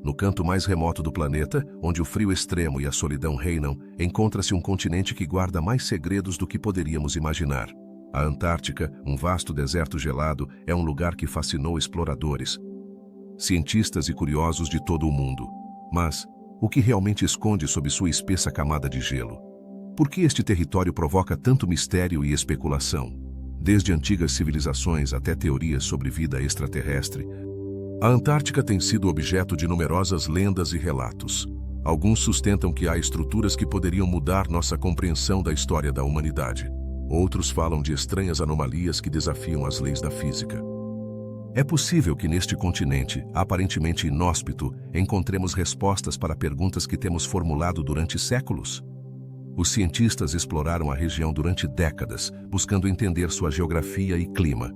No canto mais remoto do planeta, onde o frio extremo e a solidão reinam, encontra-se um continente que guarda mais segredos do que poderíamos imaginar. A Antártica, um vasto deserto gelado, é um lugar que fascinou exploradores, cientistas e curiosos de todo o mundo. Mas o que realmente esconde sob sua espessa camada de gelo? Por que este território provoca tanto mistério e especulação? Desde antigas civilizações até teorias sobre vida extraterrestre, a Antártica tem sido objeto de numerosas lendas e relatos. Alguns sustentam que há estruturas que poderiam mudar nossa compreensão da história da humanidade. Outros falam de estranhas anomalias que desafiam as leis da física. É possível que neste continente, aparentemente inóspito, encontremos respostas para perguntas que temos formulado durante séculos? Os cientistas exploraram a região durante décadas, buscando entender sua geografia e clima.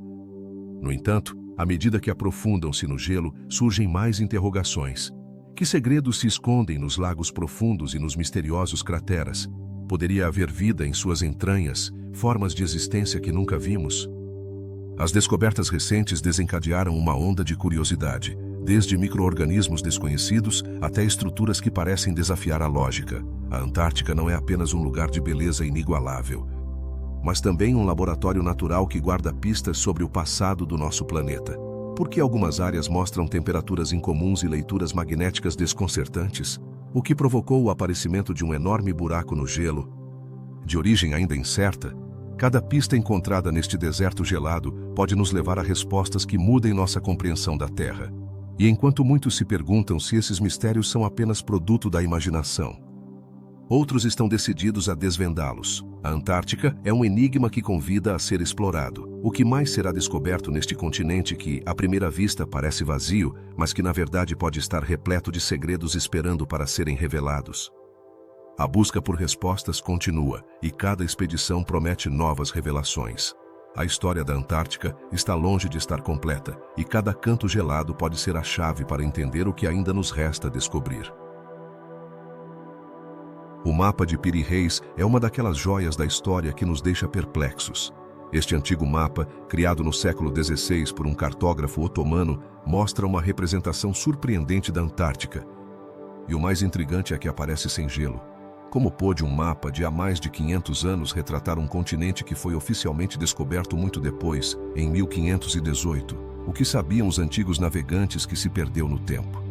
No entanto, à medida que aprofundam-se no gelo, surgem mais interrogações. Que segredos se escondem nos lagos profundos e nos misteriosos crateras? Poderia haver vida em suas entranhas, formas de existência que nunca vimos? As descobertas recentes desencadearam uma onda de curiosidade, desde micro-organismos desconhecidos até estruturas que parecem desafiar a lógica. A Antártica não é apenas um lugar de beleza inigualável, mas também um laboratório natural que guarda pistas sobre o passado do nosso planeta. Por que algumas áreas mostram temperaturas incomuns e leituras magnéticas desconcertantes? O que provocou o aparecimento de um enorme buraco no gelo? De origem ainda incerta, cada pista encontrada neste deserto gelado pode nos levar a respostas que mudem nossa compreensão da Terra. E enquanto muitos se perguntam se esses mistérios são apenas produto da imaginação, outros estão decididos a desvendá-los. A Antártica é um enigma que convida a ser explorado. O que mais será descoberto neste continente que, à primeira vista, parece vazio, mas que na verdade pode estar repleto de segredos esperando para serem revelados? A busca por respostas continua, e cada expedição promete novas revelações. A história da Antártica está longe de estar completa, e cada canto gelado pode ser a chave para entender o que ainda nos resta descobrir. O mapa de Piri Reis é uma daquelas joias da história que nos deixa perplexos. Este antigo mapa, criado no século XVI por um cartógrafo otomano, mostra uma representação surpreendente da Antártica. E o mais intrigante é que aparece sem gelo. Como pôde um mapa de há mais de 500 anos retratar um continente que foi oficialmente descoberto muito depois, em 1518? O que sabiam os antigos navegantes que se perdeu no tempo?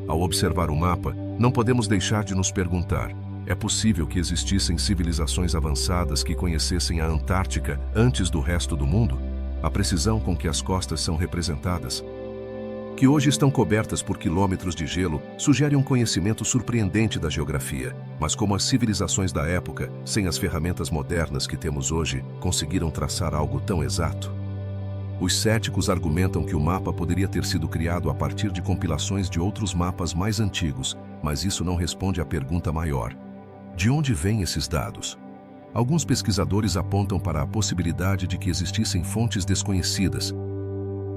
Ao observar o mapa, não podemos deixar de nos perguntar: é possível que existissem civilizações avançadas que conhecessem a Antártica antes do resto do mundo? A precisão com que as costas são representadas, que hoje estão cobertas por quilômetros de gelo, sugere um conhecimento surpreendente da geografia. Mas como as civilizações da época, sem as ferramentas modernas que temos hoje, conseguiram traçar algo tão exato? Os céticos argumentam que o mapa poderia ter sido criado a partir de compilações de outros mapas mais antigos, mas isso não responde à pergunta maior: de onde vêm esses dados? Alguns pesquisadores apontam para a possibilidade de que existissem fontes desconhecidas,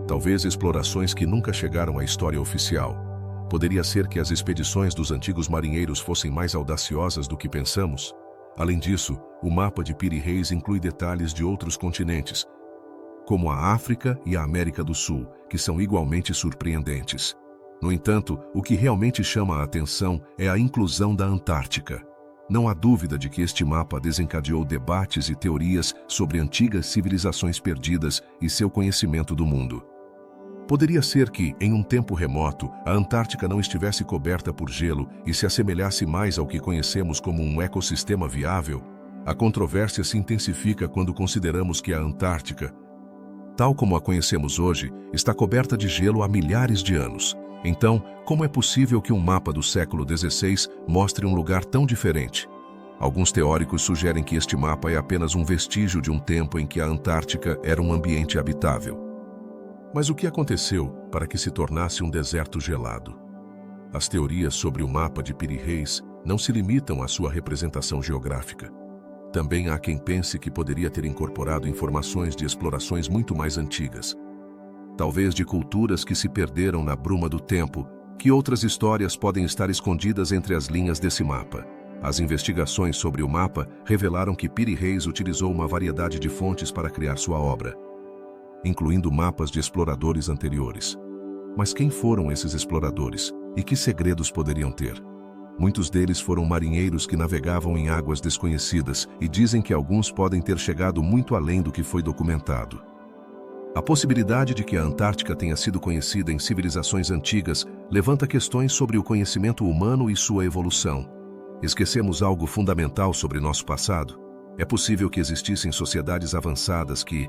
talvez explorações que nunca chegaram à história oficial. Poderia ser que as expedições dos antigos marinheiros fossem mais audaciosas do que pensamos? Além disso, o mapa de Piri Reis inclui detalhes de outros continentes, como a África e a América do Sul, que são igualmente surpreendentes. No entanto, o que realmente chama a atenção é a inclusão da Antártica. Não há dúvida de que este mapa desencadeou debates e teorias sobre antigas civilizações perdidas e seu conhecimento do mundo. Poderia ser que, em um tempo remoto, a Antártica não estivesse coberta por gelo e se assemelhasse mais ao que conhecemos como um ecossistema viável? A controvérsia se intensifica quando consideramos que a Antártica, tal como a conhecemos hoje, está coberta de gelo há milhares de anos. Então, como é possível que um mapa do século XVI mostre um lugar tão diferente? Alguns teóricos sugerem que este mapa é apenas um vestígio de um tempo em que a Antártica era um ambiente habitável. Mas o que aconteceu para que se tornasse um deserto gelado? As teorias sobre o mapa de Piri Reis não se limitam à sua representação geográfica. Também há quem pense que poderia ter incorporado informações de explorações muito mais antigas, talvez de culturas que se perderam na bruma do tempo, que outras histórias podem estar escondidas entre as linhas desse mapa. As investigações sobre o mapa revelaram que Piri Reis utilizou uma variedade de fontes para criar sua obra, incluindo mapas de exploradores anteriores. Mas quem foram esses exploradores? E que segredos poderiam ter? Muitos deles foram marinheiros que navegavam em águas desconhecidas e dizem que alguns podem ter chegado muito além do que foi documentado. A possibilidade de que a Antártica tenha sido conhecida em civilizações antigas levanta questões sobre o conhecimento humano e sua evolução. Esquecemos algo fundamental sobre nosso passado? É possível que existissem sociedades avançadas que,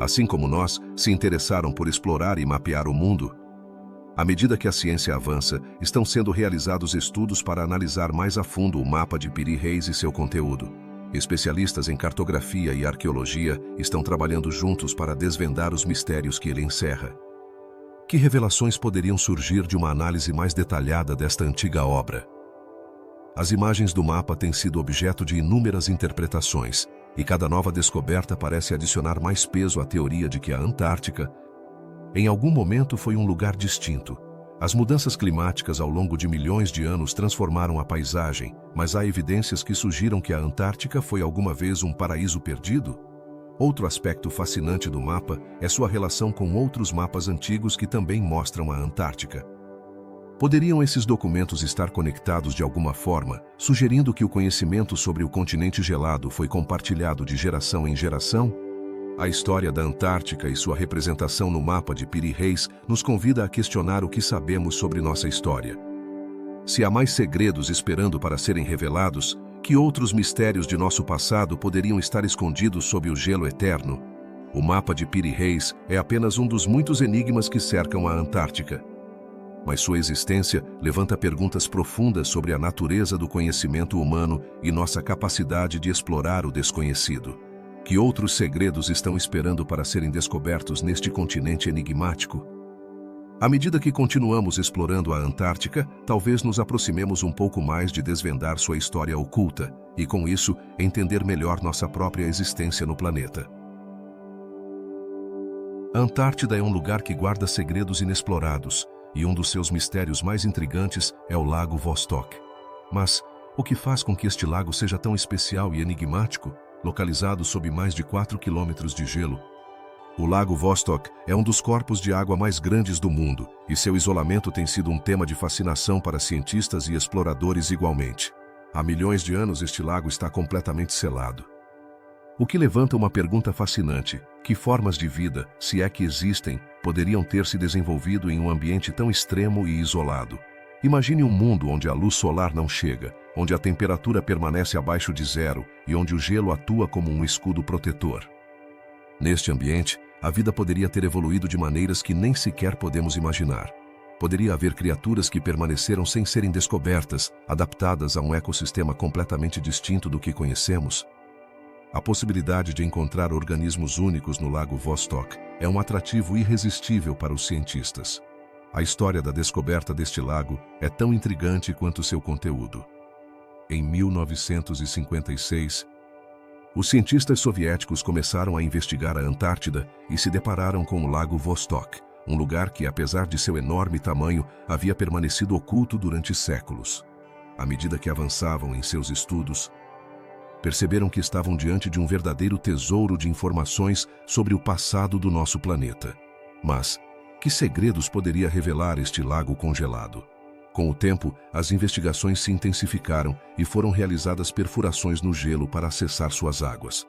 assim como nós, se interessaram por explorar e mapear o mundo? À medida que a ciência avança, estão sendo realizados estudos para analisar mais a fundo o mapa de Piri Reis e seu conteúdo. Especialistas em cartografia e arqueologia estão trabalhando juntos para desvendar os mistérios que ele encerra. Que revelações poderiam surgir de uma análise mais detalhada desta antiga obra? As imagens do mapa têm sido objeto de inúmeras interpretações, e cada nova descoberta parece adicionar mais peso à teoria de que a Antártica, em algum momento, foi um lugar distinto. As mudanças climáticas ao longo de milhões de anos transformaram a paisagem, mas há evidências que sugiram que a Antártica foi alguma vez um paraíso perdido? Outro aspecto fascinante do mapa é sua relação com outros mapas antigos que também mostram a Antártica. Poderiam esses documentos estar conectados de alguma forma, sugerindo que o conhecimento sobre o continente gelado foi compartilhado de geração em geração? A história da Antártica e sua representação no mapa de Piri Reis nos convida a questionar o que sabemos sobre nossa história. Se há mais segredos esperando para serem revelados, que outros mistérios de nosso passado poderiam estar escondidos sob o gelo eterno? O mapa de Piri Reis é apenas um dos muitos enigmas que cercam a Antártica. Mas sua existência levanta perguntas profundas sobre a natureza do conhecimento humano e nossa capacidade de explorar o desconhecido. Que outros segredos estão esperando para serem descobertos neste continente enigmático? À medida que continuamos explorando a Antártica, talvez nos aproximemos um pouco mais de desvendar sua história oculta e, com isso, entender melhor nossa própria existência no planeta. A Antártida é um lugar que guarda segredos inexplorados, e um dos seus mistérios mais intrigantes é o Lago Vostok. Mas o que faz com que este lago seja tão especial e enigmático? Localizado sob mais de 4 quilômetros de gelo, o Lago Vostok é um dos corpos de água mais grandes do mundo, e seu isolamento tem sido um tema de fascinação para cientistas e exploradores igualmente. Há milhões de anos este lago está completamente selado. O que levanta uma pergunta fascinante: que formas de vida, se é que existem, poderiam ter se desenvolvido em um ambiente tão extremo e isolado? Imagine um mundo onde a luz solar não chega, onde a temperatura permanece abaixo de zero e onde o gelo atua como um escudo protetor. Neste ambiente, a vida poderia ter evoluído de maneiras que nem sequer podemos imaginar. Poderia haver criaturas que permaneceram sem serem descobertas, adaptadas a um ecossistema completamente distinto do que conhecemos. A possibilidade de encontrar organismos únicos no Lago Vostok é um atrativo irresistível para os cientistas. A história da descoberta deste lago é tão intrigante quanto seu conteúdo. Em 1956, os cientistas soviéticos começaram a investigar a Antártida e se depararam com o Lago Vostok, um lugar que, apesar de seu enorme tamanho, havia permanecido oculto durante séculos. À medida que avançavam em seus estudos, perceberam que estavam diante de um verdadeiro tesouro de informações sobre o passado do nosso planeta. Mas que segredos poderia revelar este lago congelado? Com o tempo, as investigações se intensificaram e foram realizadas perfurações no gelo para acessar suas águas.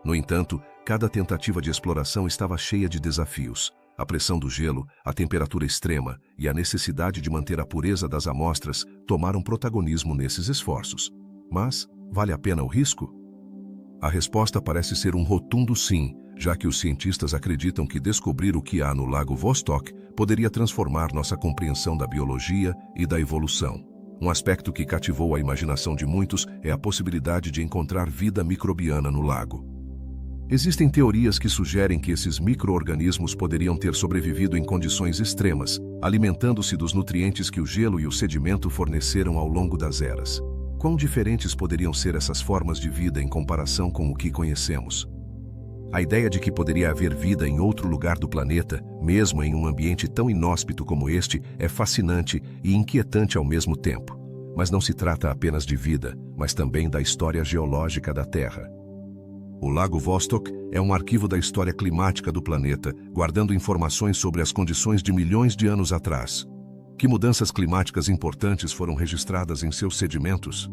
No entanto, cada tentativa de exploração estava cheia de desafios. A pressão do gelo, a temperatura extrema e a necessidade de manter a pureza das amostras tomaram protagonismo nesses esforços. Mas vale a pena o risco? A resposta parece ser um rotundo sim, já que os cientistas acreditam que descobrir o que há no Lago Vostok poderia transformar nossa compreensão da biologia e da evolução. Um aspecto que cativou a imaginação de muitos é a possibilidade de encontrar vida microbiana no lago. Existem teorias que sugerem que esses micro-organismos poderiam ter sobrevivido em condições extremas, alimentando-se dos nutrientes que o gelo e o sedimento forneceram ao longo das eras. Quão diferentes poderiam ser essas formas de vida em comparação com o que conhecemos? A ideia de que poderia haver vida em outro lugar do planeta, mesmo em um ambiente tão inóspito como este, é fascinante e inquietante ao mesmo tempo. Mas não se trata apenas de vida, mas também da história geológica da Terra. O Lago Vostok é um arquivo da história climática do planeta, guardando informações sobre as condições de milhões de anos atrás. Que mudanças climáticas importantes foram registradas em seus sedimentos?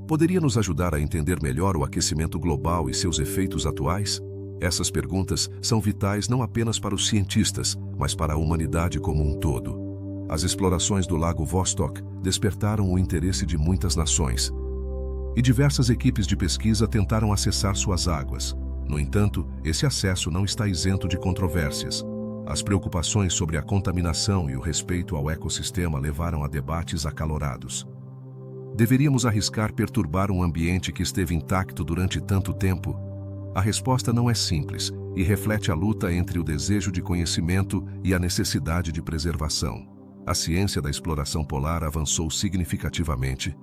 Poderia nos ajudar a entender melhor o aquecimento global e seus efeitos atuais? Essas perguntas são vitais não apenas para os cientistas, mas para a humanidade como um todo. As explorações do Lago Vostok despertaram o interesse de muitas nações, e diversas equipes de pesquisa tentaram acessar suas águas. No entanto, esse acesso não está isento de controvérsias. As preocupações sobre a contaminação e o respeito ao ecossistema levaram a debates acalorados. Deveríamos arriscar perturbar um ambiente que esteve intacto durante tanto tempo? A resposta não é simples e reflete a luta entre o desejo de conhecimento e a necessidade de preservação. A ciência da exploração polar avançou significativamente,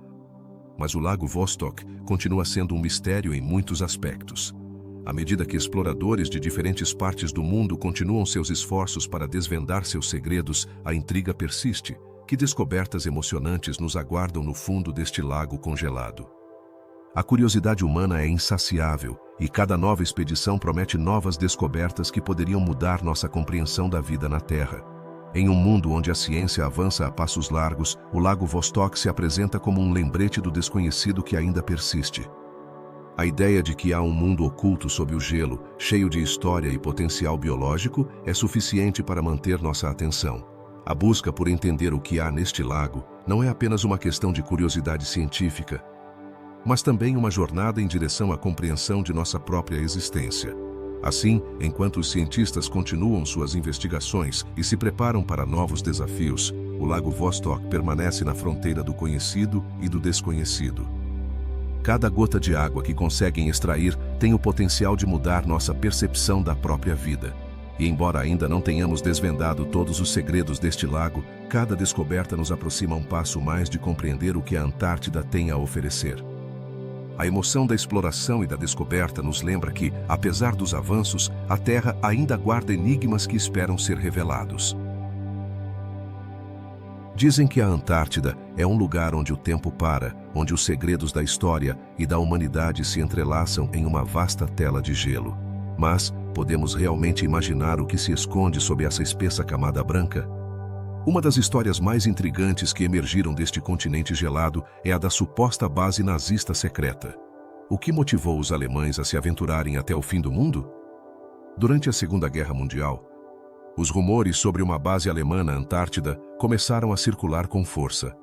mas o Lago Vostok continua sendo um mistério em muitos aspectos. À medida que exploradores de diferentes partes do mundo continuam seus esforços para desvendar seus segredos, a intriga persiste. Que descobertas emocionantes nos aguardam no fundo deste lago congelado? A curiosidade humana é insaciável, e cada nova expedição promete novas descobertas que poderiam mudar nossa compreensão da vida na Terra. Em um mundo onde a ciência avança a passos largos, o Lago Vostok se apresenta como um lembrete do desconhecido que ainda persiste. A ideia de que há um mundo oculto sob o gelo, cheio de história e potencial biológico, é suficiente para manter nossa atenção. A busca por entender o que há neste lago não é apenas uma questão de curiosidade científica, mas também uma jornada em direção à compreensão de nossa própria existência. Assim, enquanto os cientistas continuam suas investigações e se preparam para novos desafios, o Lago Vostok permanece na fronteira do conhecido e do desconhecido. Cada gota de água que conseguem extrair tem o potencial de mudar nossa percepção da própria vida. E embora ainda não tenhamos desvendado todos os segredos deste lago, cada descoberta nos aproxima um passo mais de compreender o que a Antártida tem a oferecer. A emoção da exploração e da descoberta nos lembra que, apesar dos avanços, a Terra ainda guarda enigmas que esperam ser revelados. Dizem que a Antártida é um lugar onde o tempo para, onde os segredos da história e da humanidade se entrelaçam em uma vasta tela de gelo. Mas, podemos realmente imaginar o que se esconde sob essa espessa camada branca? Uma das histórias mais intrigantes que emergiram deste continente gelado é a da suposta base nazista secreta. O que motivou os alemães a se aventurarem até o fim do mundo? Durante a Segunda Guerra Mundial, os rumores sobre uma base alemã na Antártida começaram a circular com força.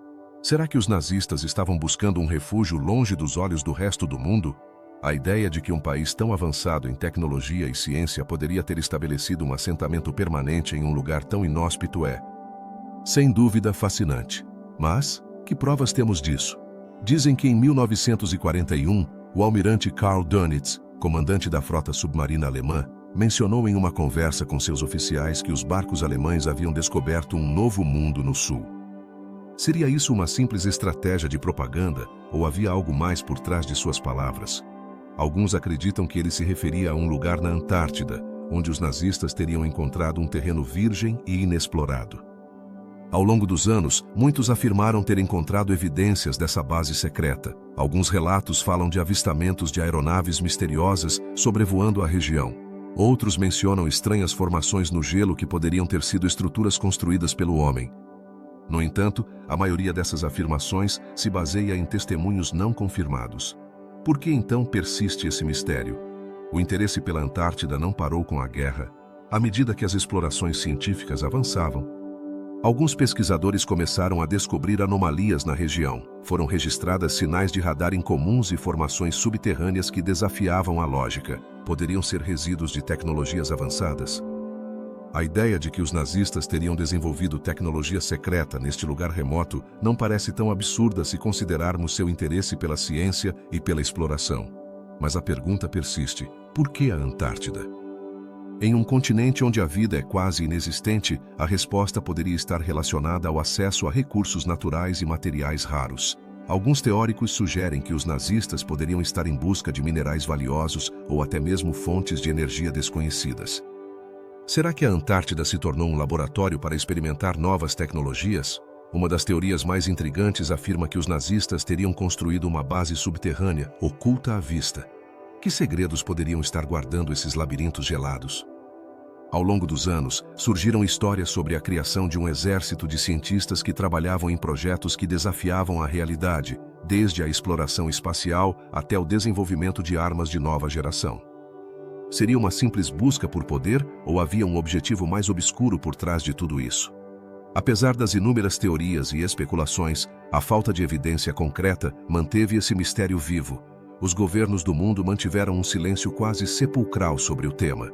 Será que os nazistas estavam buscando um refúgio longe dos olhos do resto do mundo? A ideia de que um país tão avançado em tecnologia e ciência poderia ter estabelecido um assentamento permanente em um lugar tão inóspito é, sem dúvida, fascinante. Mas, que provas temos disso? Dizem que em 1941, o almirante Karl Dönitz, comandante da frota submarina alemã, mencionou em uma conversa com seus oficiais que os barcos alemães haviam descoberto um novo mundo no sul. Seria isso uma simples estratégia de propaganda ou havia algo mais por trás de suas palavras? Alguns acreditam que ele se referia a um lugar na Antártida, onde os nazistas teriam encontrado um terreno virgem e inexplorado. Ao longo dos anos, muitos afirmaram ter encontrado evidências dessa base secreta. Alguns relatos falam de avistamentos de aeronaves misteriosas sobrevoando a região. Outros mencionam estranhas formações no gelo que poderiam ter sido estruturas construídas pelo homem. No entanto, a maioria dessas afirmações se baseia em testemunhos não confirmados. Por que então persiste esse mistério? O interesse pela Antártida não parou com a guerra. À medida que as explorações científicas avançavam, alguns pesquisadores começaram a descobrir anomalias na região. Foram registradas sinais de radar incomuns e formações subterrâneas que desafiavam a lógica. Poderiam ser resíduos de tecnologias avançadas? A ideia de que os nazistas teriam desenvolvido tecnologia secreta neste lugar remoto não parece tão absurda se considerarmos seu interesse pela ciência e pela exploração. Mas a pergunta persiste: por que a Antártida? Em um continente onde a vida é quase inexistente, a resposta poderia estar relacionada ao acesso a recursos naturais e materiais raros. Alguns teóricos sugerem que os nazistas poderiam estar em busca de minerais valiosos ou até mesmo fontes de energia desconhecidas. Será que a Antártida se tornou um laboratório para experimentar novas tecnologias? Uma das teorias mais intrigantes afirma que os nazistas teriam construído uma base subterrânea, oculta à vista. Que segredos poderiam estar guardando esses labirintos gelados? Ao longo dos anos, surgiram histórias sobre a criação de um exército de cientistas que trabalhavam em projetos que desafiavam a realidade, desde a exploração espacial até o desenvolvimento de armas de nova geração. Seria uma simples busca por poder ou havia um objetivo mais obscuro por trás de tudo isso? Apesar das inúmeras teorias e especulações, a falta de evidência concreta manteve esse mistério vivo. Os governos do mundo mantiveram um silêncio quase sepulcral sobre o tema.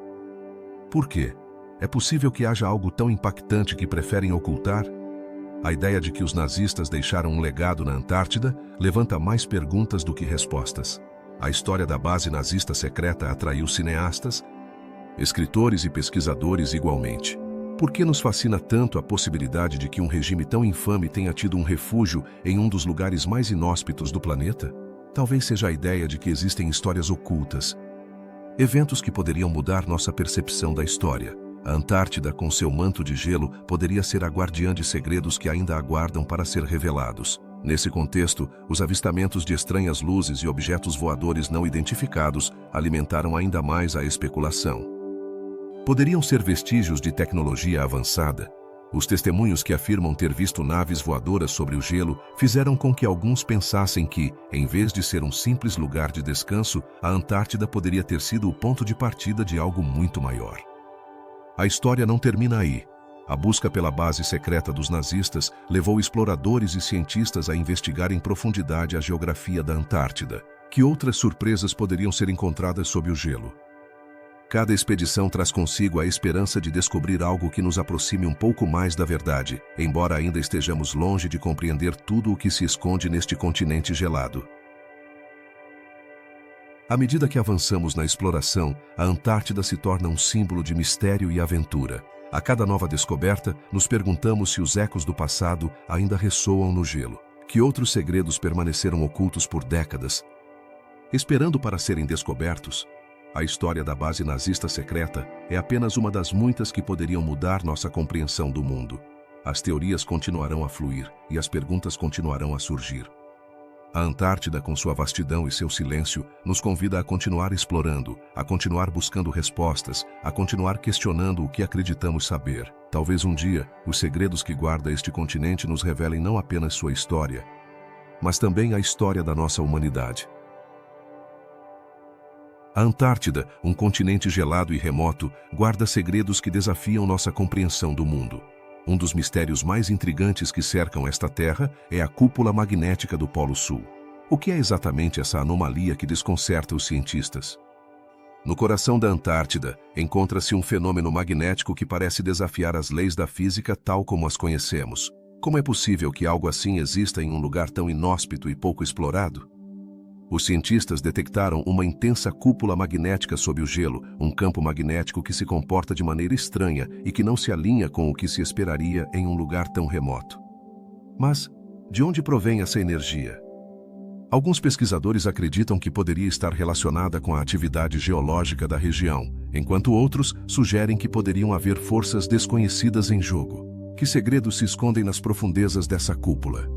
Por quê? É possível que haja algo tão impactante que preferem ocultar? A ideia de que os nazistas deixaram um legado na Antártida levanta mais perguntas do que respostas. A história da base nazista secreta atraiu cineastas, escritores e pesquisadores igualmente. Por que nos fascina tanto a possibilidade de que um regime tão infame tenha tido um refúgio em um dos lugares mais inóspitos do planeta? Talvez seja a ideia de que existem histórias ocultas, eventos que poderiam mudar nossa percepção da história. A Antártida, com seu manto de gelo, poderia ser a guardiã de segredos que ainda aguardam para ser revelados. Nesse contexto, os avistamentos de estranhas luzes e objetos voadores não identificados alimentaram ainda mais a especulação. Poderiam ser vestígios de tecnologia avançada. Os testemunhos que afirmam ter visto naves voadoras sobre o gelo fizeram com que alguns pensassem que, em vez de ser um simples lugar de descanso, a Antártida poderia ter sido o ponto de partida de algo muito maior. A história não termina aí. A busca pela base secreta dos nazistas levou exploradores e cientistas a investigar em profundidade a geografia da Antártida. Que outras surpresas poderiam ser encontradas sob o gelo? Cada expedição traz consigo a esperança de descobrir algo que nos aproxime um pouco mais da verdade, embora ainda estejamos longe de compreender tudo o que se esconde neste continente gelado. À medida que avançamos na exploração, a Antártida se torna um símbolo de mistério e aventura. A cada nova descoberta, nos perguntamos se os ecos do passado ainda ressoam no gelo. Que outros segredos permaneceram ocultos por décadas, esperando para serem descobertos? A história da base nazista secreta é apenas uma das muitas que poderiam mudar nossa compreensão do mundo. As teorias continuarão a fluir e as perguntas continuarão a surgir. A Antártida, com sua vastidão e seu silêncio, nos convida a continuar explorando, a continuar buscando respostas, a continuar questionando o que acreditamos saber. Talvez um dia, os segredos que guarda este continente nos revelem não apenas sua história, mas também a história da nossa humanidade. A Antártida, um continente gelado e remoto, guarda segredos que desafiam nossa compreensão do mundo. Um dos mistérios mais intrigantes que cercam esta terra é a cúpula magnética do Polo Sul. O que é exatamente essa anomalia que desconcerta os cientistas? No coração da Antártida, encontra-se um fenômeno magnético que parece desafiar as leis da física tal como as conhecemos. Como é possível que algo assim exista em um lugar tão inóspito e pouco explorado? Os cientistas detectaram uma intensa cúpula magnética sob o gelo, um campo magnético que se comporta de maneira estranha e que não se alinha com o que se esperaria em um lugar tão remoto. Mas, de onde provém essa energia? Alguns pesquisadores acreditam que poderia estar relacionada com a atividade geológica da região, enquanto outros sugerem que poderiam haver forças desconhecidas em jogo. Que segredos se escondem nas profundezas dessa cúpula?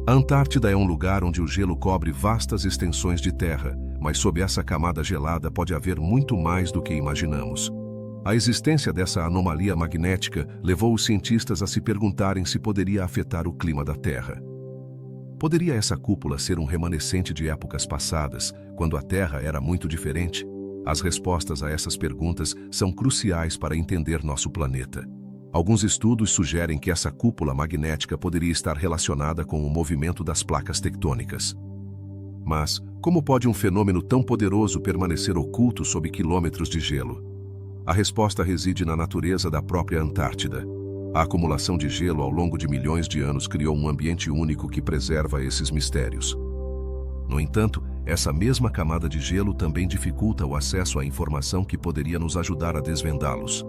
A Antártida é um lugar onde o gelo cobre vastas extensões de terra, mas sob essa camada gelada pode haver muito mais do que imaginamos. A existência dessa anomalia magnética levou os cientistas a se perguntarem se poderia afetar o clima da Terra. Poderia essa cúpula ser um remanescente de épocas passadas, quando a Terra era muito diferente? As respostas a essas perguntas são cruciais para entender nosso planeta. Alguns estudos sugerem que essa cúpula magnética poderia estar relacionada com o movimento das placas tectônicas. Mas, como pode um fenômeno tão poderoso permanecer oculto sob quilômetros de gelo? A resposta reside na natureza da própria Antártida. A acumulação de gelo ao longo de milhões de anos criou um ambiente único que preserva esses mistérios. No entanto, essa mesma camada de gelo também dificulta o acesso à informação que poderia nos ajudar a desvendá-los.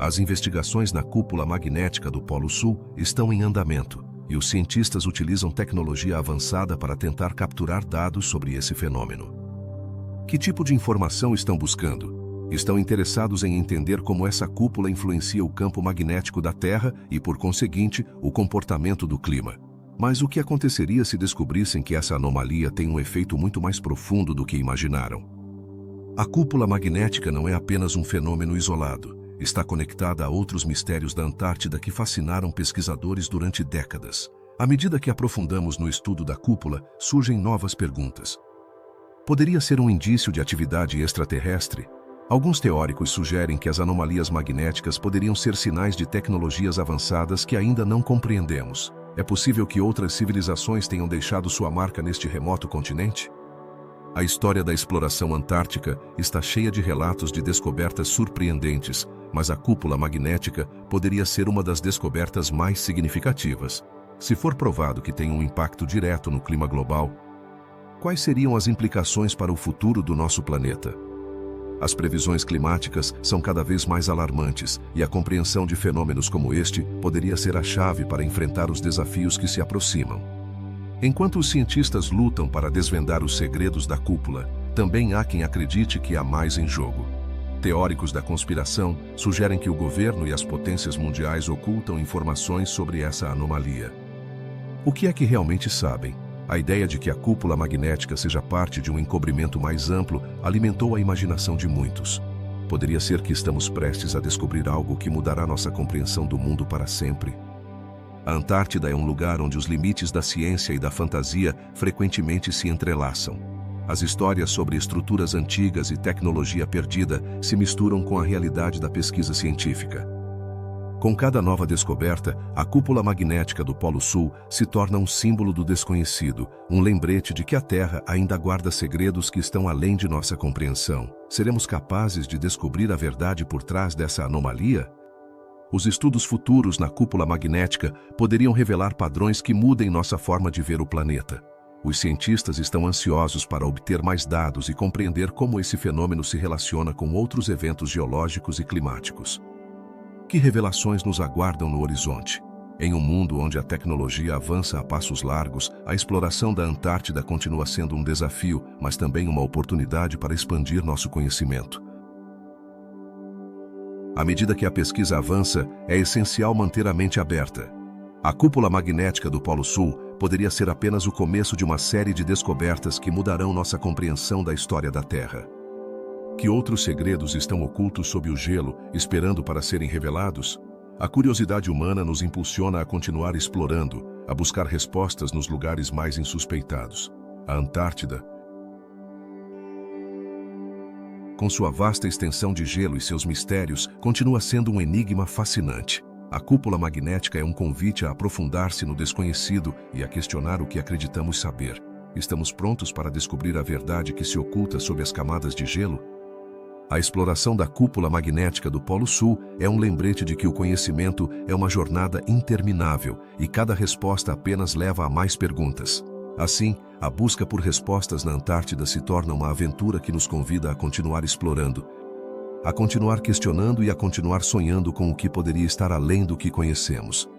As investigações na cúpula magnética do Polo Sul estão em andamento, e os cientistas utilizam tecnologia avançada para tentar capturar dados sobre esse fenômeno. Que tipo de informação estão buscando? Estão interessados em entender como essa cúpula influencia o campo magnético da Terra e, por conseguinte, o comportamento do clima. Mas o que aconteceria se descobrissem que essa anomalia tem um efeito muito mais profundo do que imaginaram? A cúpula magnética não é apenas um fenômeno isolado. está conectada a outros mistérios da Antártida que fascinaram pesquisadores durante décadas. À medida que aprofundamos no estudo da cúpula, surgem novas perguntas. Poderia ser um indício de atividade extraterrestre? Alguns teóricos sugerem que as anomalias magnéticas poderiam ser sinais de tecnologias avançadas que ainda não compreendemos. É possível que outras civilizações tenham deixado sua marca neste remoto continente? A história da exploração antártica está cheia de relatos de descobertas surpreendentes, mas a cúpula magnética poderia ser uma das descobertas mais significativas. Se for provado que tem um impacto direto no clima global, quais seriam as implicações para o futuro do nosso planeta? As previsões climáticas são cada vez mais alarmantes e a compreensão de fenômenos como este poderia ser a chave para enfrentar os desafios que se aproximam. Enquanto os cientistas lutam para desvendar os segredos da cúpula, também há quem acredite que há mais em jogo. Teóricos da conspiração sugerem que o governo e as potências mundiais ocultam informações sobre essa anomalia. O que é que realmente sabem? A ideia de que a cúpula magnética seja parte de um encobrimento mais amplo alimentou a imaginação de muitos. Poderia ser que estamos prestes a descobrir algo que mudará nossa compreensão do mundo para sempre. A Antártida é um lugar onde os limites da ciência e da fantasia frequentemente se entrelaçam. As histórias sobre estruturas antigas e tecnologia perdida se misturam com a realidade da pesquisa científica. Com cada nova descoberta, a cúpula magnética do Polo Sul se torna um símbolo do desconhecido, um lembrete de que a Terra ainda guarda segredos que estão além de nossa compreensão. Seremos capazes de descobrir a verdade por trás dessa anomalia? Os estudos futuros na cúpula magnética poderiam revelar padrões que mudem nossa forma de ver o planeta. Os cientistas estão ansiosos para obter mais dados e compreender como esse fenômeno se relaciona com outros eventos geológicos e climáticos. Que revelações nos aguardam no horizonte? Em um mundo onde a tecnologia avança a passos largos, a exploração da Antártida continua sendo um desafio, mas também uma oportunidade para expandir nosso conhecimento. À medida que a pesquisa avança, é essencial manter a mente aberta. A cúpula magnética do Polo Sul poderia ser apenas o começo de uma série de descobertas que mudarão nossa compreensão da história da Terra. Que outros segredos estão ocultos sob o gelo, esperando para serem revelados? A curiosidade humana nos impulsiona a continuar explorando, a buscar respostas nos lugares mais insuspeitados. A Antártida, com sua vasta extensão de gelo e seus mistérios, continua sendo um enigma fascinante. A cúpula magnética é um convite a aprofundar-se no desconhecido e a questionar o que acreditamos saber. Estamos prontos para descobrir a verdade que se oculta sob as camadas de gelo? A exploração da cúpula magnética do Polo Sul é um lembrete de que o conhecimento é uma jornada interminável e cada resposta apenas leva a mais perguntas. Assim, a busca por respostas na Antártida se torna uma aventura que nos convida a continuar explorando, a continuar questionando e a continuar sonhando com o que poderia estar além do que conhecemos.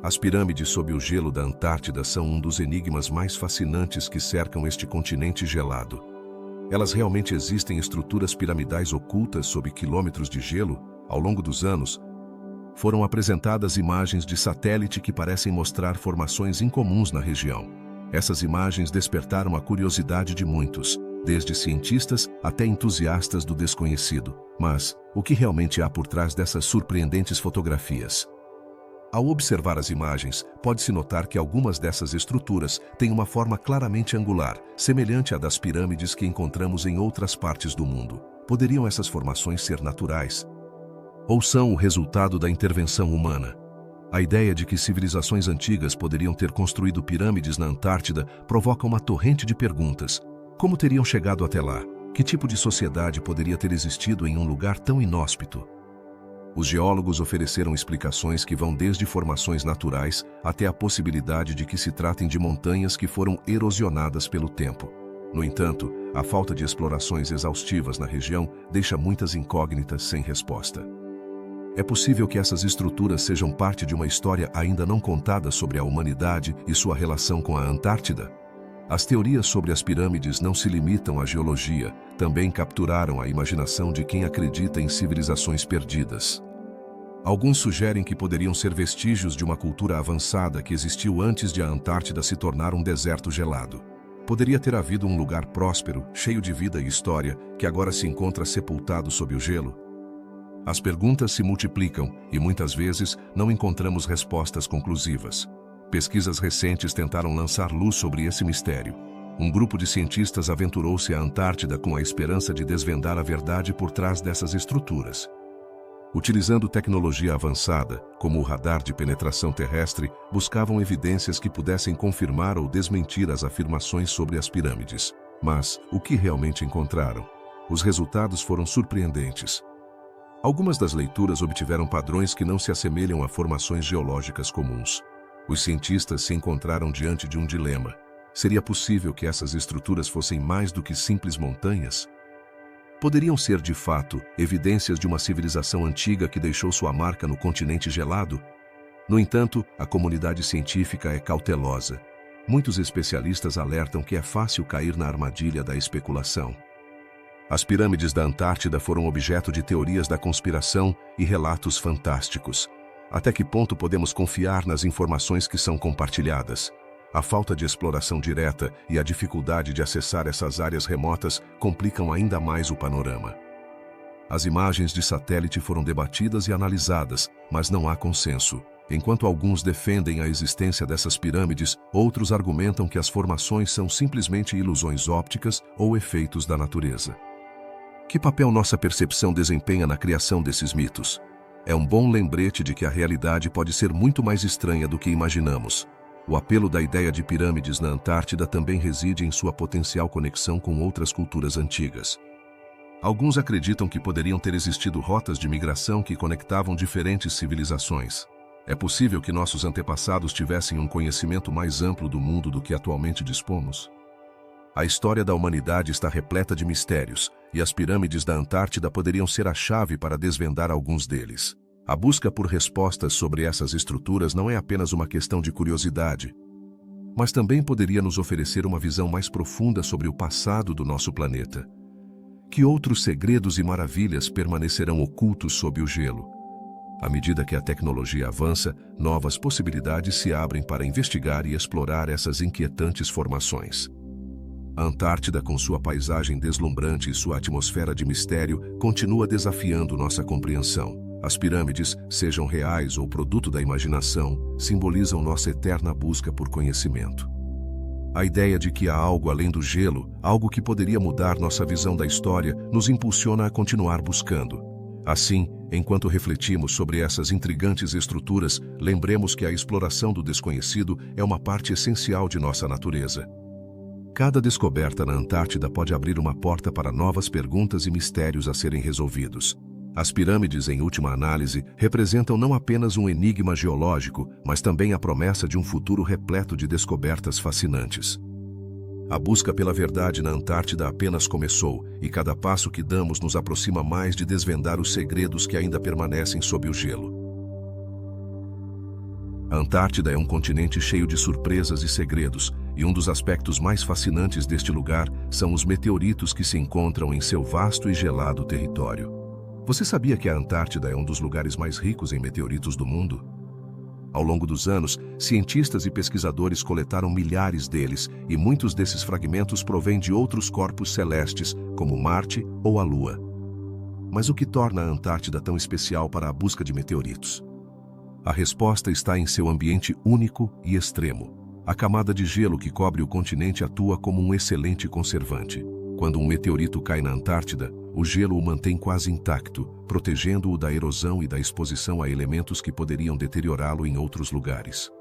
As pirâmides sob o gelo da Antártida são um dos enigmas mais fascinantes que cercam este continente gelado. Elas realmente existem estruturas piramidais ocultas sob quilômetros de gelo? Ao longo dos anos, foram apresentadas imagens de satélite que parecem mostrar formações incomuns na região. Essas imagens despertaram a curiosidade de muitos, desde cientistas até entusiastas do desconhecido. Mas, o que realmente há por trás dessas surpreendentes fotografias? Ao observar as imagens, pode-se notar que algumas dessas estruturas têm uma forma claramente angular, semelhante à das pirâmides que encontramos em outras partes do mundo. Poderiam essas formações ser naturais? Ou são o resultado da intervenção humana? A ideia de que civilizações antigas poderiam ter construído pirâmides na Antártida provoca uma torrente de perguntas. Como teriam chegado até lá? Que tipo de sociedade poderia ter existido em um lugar tão inóspito? Os geólogos ofereceram explicações que vão desde formações naturais até a possibilidade de que se tratem de montanhas que foram erosionadas pelo tempo. No entanto, a falta de explorações exaustivas na região deixa muitas incógnitas sem resposta. É possível que essas estruturas sejam parte de uma história ainda não contada sobre a humanidade e sua relação com a Antártida? As teorias sobre as pirâmides não se limitam à geologia, também capturaram a imaginação de quem acredita em civilizações perdidas. Alguns sugerem que poderiam ser vestígios de uma cultura avançada que existiu antes de a Antártida se tornar um deserto gelado. Poderia ter havido um lugar próspero, cheio de vida e história, que agora se encontra sepultado sob o gelo? As perguntas se multiplicam e muitas vezes não encontramos respostas conclusivas. Pesquisas recentes tentaram lançar luz sobre esse mistério. Um grupo de cientistas aventurou-se à Antártida com a esperança de desvendar a verdade por trás dessas estruturas. Utilizando tecnologia avançada, como o radar de penetração terrestre, buscavam evidências que pudessem confirmar ou desmentir as afirmações sobre as pirâmides. Mas o que realmente encontraram? Os resultados foram surpreendentes. Algumas das leituras obtiveram padrões que não se assemelham a formações geológicas comuns. Os cientistas se encontraram diante de um dilema. Seria possível que essas estruturas fossem mais do que simples montanhas? Poderiam ser, de fato, evidências de uma civilização antiga que deixou sua marca no continente gelado? No entanto, a comunidade científica é cautelosa. Muitos especialistas alertam que é fácil cair na armadilha da especulação. As pirâmides da Antártida foram objeto de teorias da conspiração e relatos fantásticos. Até que ponto podemos confiar nas informações que são compartilhadas? A falta de exploração direta e a dificuldade de acessar essas áreas remotas complicam ainda mais o panorama. As imagens de satélite foram debatidas e analisadas, mas não há consenso. Enquanto alguns defendem a existência dessas pirâmides, outros argumentam que as formações são simplesmente ilusões ópticas ou efeitos da natureza. Que papel nossa percepção desempenha na criação desses mitos? É um bom lembrete de que a realidade pode ser muito mais estranha do que imaginamos. O apelo da ideia de pirâmides na Antártida também reside em sua potencial conexão com outras culturas antigas. Alguns acreditam que poderiam ter existido rotas de migração que conectavam diferentes civilizações. É possível que nossos antepassados tivessem um conhecimento mais amplo do mundo do que atualmente dispomos? A história da humanidade está repleta de mistérios, e as pirâmides da Antártida poderiam ser a chave para desvendar alguns deles. A busca por respostas sobre essas estruturas não é apenas uma questão de curiosidade, mas também poderia nos oferecer uma visão mais profunda sobre o passado do nosso planeta. Que outros segredos e maravilhas permanecerão ocultos sob o gelo? À medida que a tecnologia avança, novas possibilidades se abrem para investigar e explorar essas inquietantes formações. A Antártida, com sua paisagem deslumbrante e sua atmosfera de mistério, continua desafiando nossa compreensão. As pirâmides, sejam reais ou produto da imaginação, simbolizam nossa eterna busca por conhecimento. A ideia de que há algo além do gelo, algo que poderia mudar nossa visão da história, nos impulsiona a continuar buscando. Assim, enquanto refletimos sobre essas intrigantes estruturas, lembremos que a exploração do desconhecido é uma parte essencial de nossa natureza. Cada descoberta na Antártida pode abrir uma porta para novas perguntas e mistérios a serem resolvidos. As pirâmides, em última análise, representam não apenas um enigma geológico, mas também a promessa de um futuro repleto de descobertas fascinantes. A busca pela verdade na Antártida apenas começou, e cada passo que damos nos aproxima mais de desvendar os segredos que ainda permanecem sob o gelo. A Antártida é um continente cheio de surpresas e segredos, e um dos aspectos mais fascinantes deste lugar são os meteoritos que se encontram em seu vasto e gelado território. Você sabia que a Antártida é um dos lugares mais ricos em meteoritos do mundo? Ao longo dos anos, cientistas e pesquisadores coletaram milhares deles, e muitos desses fragmentos provêm de outros corpos celestes, como Marte ou a Lua. Mas o que torna a Antártida tão especial para a busca de meteoritos? A resposta está em seu ambiente único e extremo. A camada de gelo que cobre o continente atua como um excelente conservante. Quando um meteorito cai na Antártida, o gelo o mantém quase intacto, protegendo-o da erosão e da exposição a elementos que poderiam deteriorá-lo em outros lugares.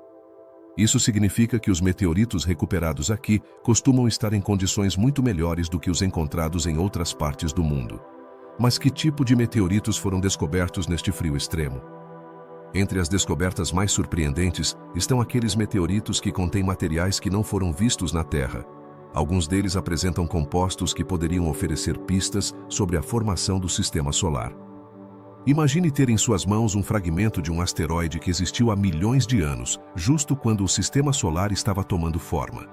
Isso significa que os meteoritos recuperados aqui costumam estar em condições muito melhores do que os encontrados em outras partes do mundo. Mas que tipo de meteoritos foram descobertos neste frio extremo? Entre as descobertas mais surpreendentes estão aqueles meteoritos que contêm materiais que não foram vistos na Terra. Alguns deles apresentam compostos que poderiam oferecer pistas sobre a formação do sistema solar. Imagine ter em suas mãos um fragmento de um asteroide que existiu há milhões de anos, justo quando o sistema solar estava tomando forma.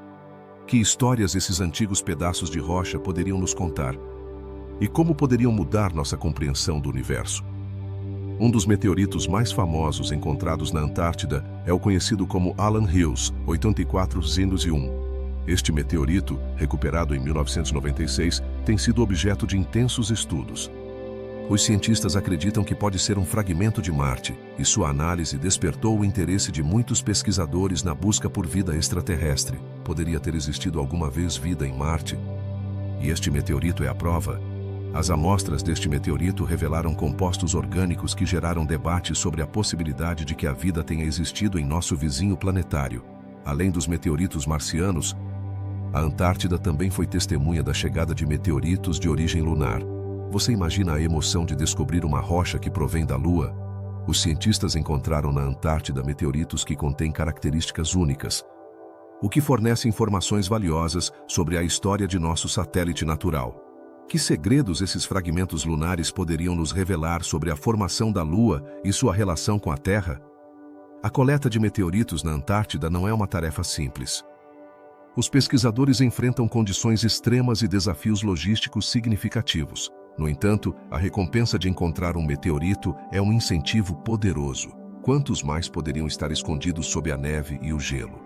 Que histórias esses antigos pedaços de rocha poderiam nos contar? E como poderiam mudar nossa compreensão do universo? Um dos meteoritos mais famosos encontrados na Antártida é o conhecido como Allan Hills 8401. Este meteorito, recuperado em 1996, tem sido objeto de intensos estudos. Os cientistas acreditam que pode ser um fragmento de Marte, e sua análise despertou o interesse de muitos pesquisadores na busca por vida extraterrestre. Poderia ter existido alguma vez vida em Marte? E este meteorito é a prova. As amostras deste meteorito revelaram compostos orgânicos que geraram debate sobre a possibilidade de que a vida tenha existido em nosso vizinho planetário. Além dos meteoritos marcianos, a Antártida também foi testemunha da chegada de meteoritos de origem lunar. Você imagina a emoção de descobrir uma rocha que provém da Lua? Os cientistas encontraram na Antártida meteoritos que contêm características únicas, o que fornece informações valiosas sobre a história de nosso satélite natural. Que segredos esses fragmentos lunares poderiam nos revelar sobre a formação da Lua e sua relação com a Terra? A coleta de meteoritos na Antártida não é uma tarefa simples. Os pesquisadores enfrentam condições extremas e desafios logísticos significativos. No entanto, a recompensa de encontrar um meteorito é um incentivo poderoso. Quantos mais poderiam estar escondidos sob a neve e o gelo?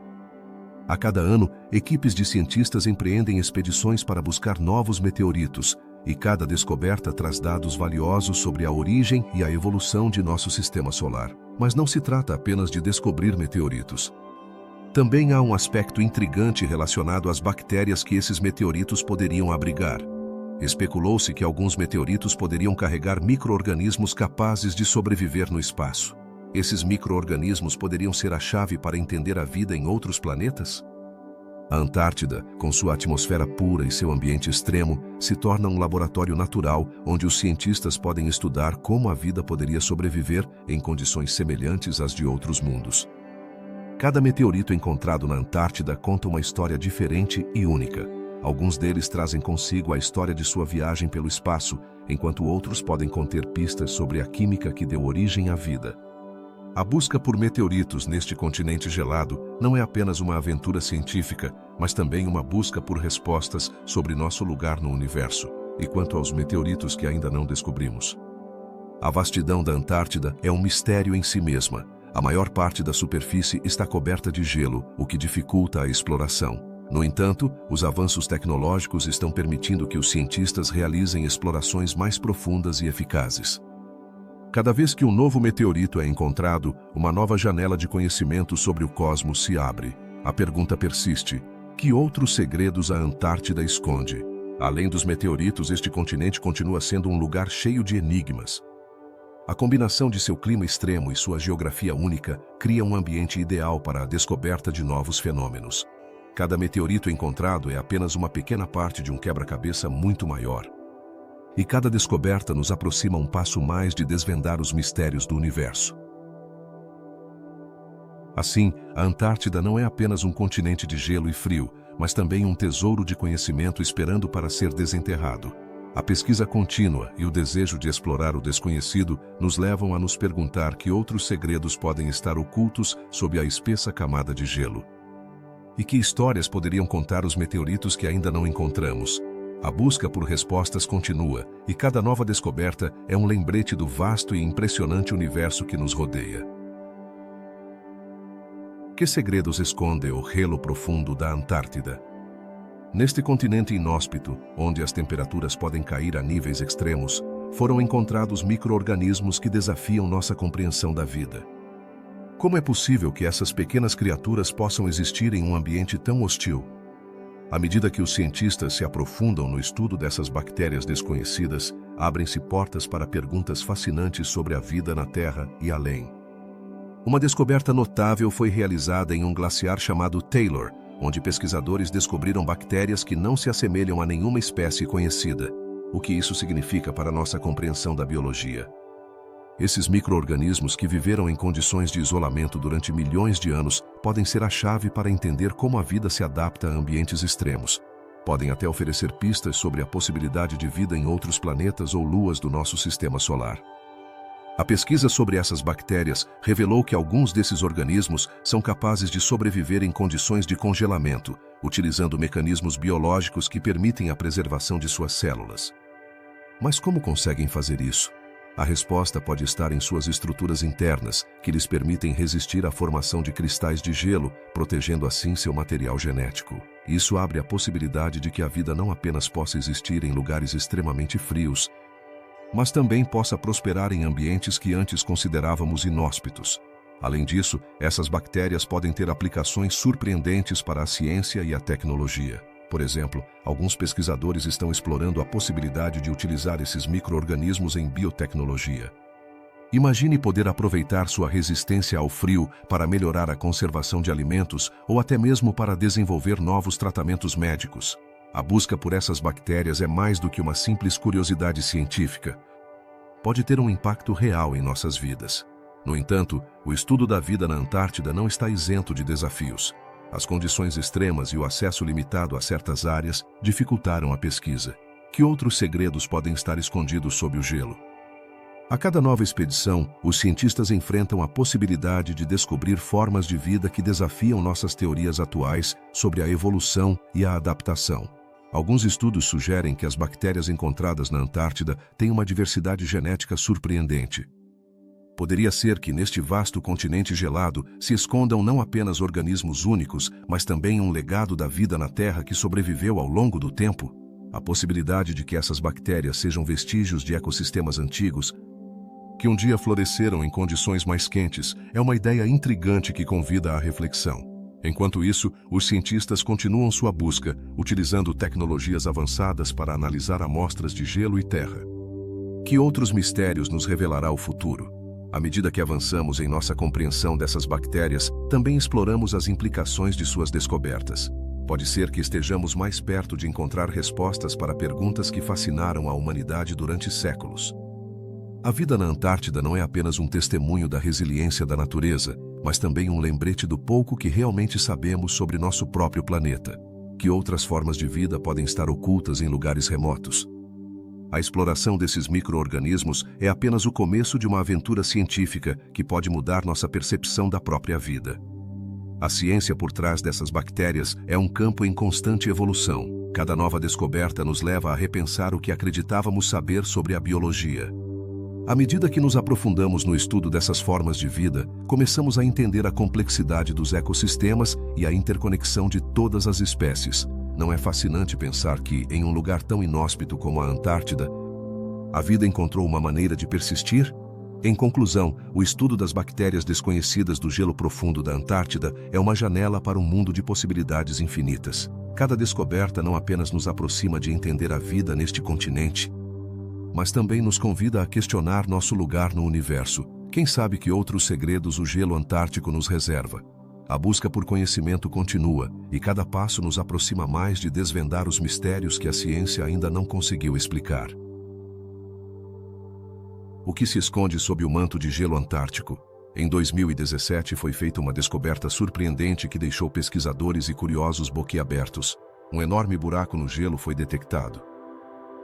A cada ano, equipes de cientistas empreendem expedições para buscar novos meteoritos, e cada descoberta traz dados valiosos sobre a origem e a evolução de nosso sistema solar. Mas não se trata apenas de descobrir meteoritos. Também há um aspecto intrigante relacionado às bactérias que esses meteoritos poderiam abrigar. Especulou-se que alguns meteoritos poderiam carregar micro-organismos capazes de sobreviver no espaço. Esses micro-organismos poderiam ser a chave para entender a vida em outros planetas? A Antártida, com sua atmosfera pura e seu ambiente extremo, se torna um laboratório natural onde os cientistas podem estudar como a vida poderia sobreviver em condições semelhantes às de outros mundos. Cada meteorito encontrado na Antártida conta uma história diferente e única. Alguns deles trazem consigo a história de sua viagem pelo espaço, enquanto outros podem conter pistas sobre a química que deu origem à vida. A busca por meteoritos neste continente gelado não é apenas uma aventura científica, mas também uma busca por respostas sobre nosso lugar no universo, e quanto aos meteoritos que ainda não descobrimos. A vastidão da Antártida é um mistério em si mesma. A maior parte da superfície está coberta de gelo, o que dificulta a exploração. No entanto, os avanços tecnológicos estão permitindo que os cientistas realizem explorações mais profundas e eficazes. Cada vez que um novo meteorito é encontrado, uma nova janela de conhecimento sobre o cosmos se abre. A pergunta persiste: que outros segredos a Antártida esconde? Além dos meteoritos, este continente continua sendo um lugar cheio de enigmas. A combinação de seu clima extremo e sua geografia única cria um ambiente ideal para a descoberta de novos fenômenos. Cada meteorito encontrado é apenas uma pequena parte de um quebra-cabeça muito maior. E cada descoberta nos aproxima um passo mais de desvendar os mistérios do universo. Assim, a Antártida não é apenas um continente de gelo e frio, mas também um tesouro de conhecimento esperando para ser desenterrado. A pesquisa contínua e o desejo de explorar o desconhecido nos levam a nos perguntar que outros segredos podem estar ocultos sob a espessa camada de gelo. E que histórias poderiam contar os meteoritos que ainda não encontramos? A busca por respostas continua, e cada nova descoberta é um lembrete do vasto e impressionante universo que nos rodeia. Que segredos esconde o gelo profundo da Antártida? Neste continente inóspito, onde as temperaturas podem cair a níveis extremos, foram encontrados micro-organismos que desafiam nossa compreensão da vida. Como é possível que essas pequenas criaturas possam existir em um ambiente tão hostil? À medida que os cientistas se aprofundam no estudo dessas bactérias desconhecidas, abrem-se portas para perguntas fascinantes sobre a vida na Terra e além. Uma descoberta notável foi realizada em um glaciar chamado Taylor, onde pesquisadores descobriram bactérias que não se assemelham a nenhuma espécie conhecida. O que isso significa para nossa compreensão da biologia? Esses micro-organismos que viveram em condições de isolamento durante milhões de anos podem ser a chave para entender como a vida se adapta a ambientes extremos. Podem até oferecer pistas sobre a possibilidade de vida em outros planetas ou luas do nosso sistema solar. A pesquisa sobre essas bactérias revelou que alguns desses organismos são capazes de sobreviver em condições de congelamento, utilizando mecanismos biológicos que permitem a preservação de suas células. Mas como conseguem fazer isso? A resposta pode estar em suas estruturas internas, que lhes permitem resistir à formação de cristais de gelo, protegendo assim seu material genético. Isso abre a possibilidade de que a vida não apenas possa existir em lugares extremamente frios, mas também possa prosperar em ambientes que antes considerávamos inóspitos. Além disso, essas bactérias podem ter aplicações surpreendentes para a ciência e a tecnologia. Por exemplo, alguns pesquisadores estão explorando a possibilidade de utilizar esses micro-organismos em biotecnologia. Imagine poder aproveitar sua resistência ao frio para melhorar a conservação de alimentos ou até mesmo para desenvolver novos tratamentos médicos. A busca por essas bactérias é mais do que uma simples curiosidade científica. Pode ter um impacto real em nossas vidas. No entanto, o estudo da vida na Antártida não está isento de desafios. As condições extremas e o acesso limitado a certas áreas dificultaram a pesquisa. Que outros segredos podem estar escondidos sob o gelo? A cada nova expedição, os cientistas enfrentam a possibilidade de descobrir formas de vida que desafiam nossas teorias atuais sobre a evolução e a adaptação. Alguns estudos sugerem que as bactérias encontradas na Antártida têm uma diversidade genética surpreendente. Poderia ser que neste vasto continente gelado se escondam não apenas organismos únicos, mas também um legado da vida na Terra que sobreviveu ao longo do tempo. A possibilidade de que essas bactérias sejam vestígios de ecossistemas antigos, que um dia floresceram em condições mais quentes, é uma ideia intrigante que convida à reflexão. Enquanto isso, os cientistas continuam sua busca, utilizando tecnologias avançadas para analisar amostras de gelo e terra. Que outros mistérios nos revelará o futuro? À medida que avançamos em nossa compreensão dessas bactérias, também exploramos as implicações de suas descobertas. Pode ser que estejamos mais perto de encontrar respostas para perguntas que fascinaram a humanidade durante séculos. A vida na Antártida não é apenas um testemunho da resiliência da natureza, mas também um lembrete do pouco que realmente sabemos sobre nosso próprio planeta. Que outras formas de vida podem estar ocultas em lugares remotos? A exploração desses micro-organismos é apenas o começo de uma aventura científica que pode mudar nossa percepção da própria vida. A ciência por trás dessas bactérias é um campo em constante evolução. Cada nova descoberta nos leva a repensar o que acreditávamos saber sobre a biologia. À medida que nos aprofundamos no estudo dessas formas de vida, começamos a entender a complexidade dos ecossistemas e a interconexão de todas as espécies. Não é fascinante pensar que, em um lugar tão inóspito como a Antártida, a vida encontrou uma maneira de persistir? Em conclusão, o estudo das bactérias desconhecidas do gelo profundo da Antártida é uma janela para um mundo de possibilidades infinitas. Cada descoberta não apenas nos aproxima de entender a vida neste continente, mas também nos convida a questionar nosso lugar no universo. Quem sabe que outros segredos o gelo antártico nos reserva? A busca por conhecimento continua, e cada passo nos aproxima mais de desvendar os mistérios que a ciência ainda não conseguiu explicar. O que se esconde sob o manto de gelo antártico? Em 2017 foi feita uma descoberta surpreendente que deixou pesquisadores e curiosos boquiabertos. Um enorme buraco no gelo foi detectado.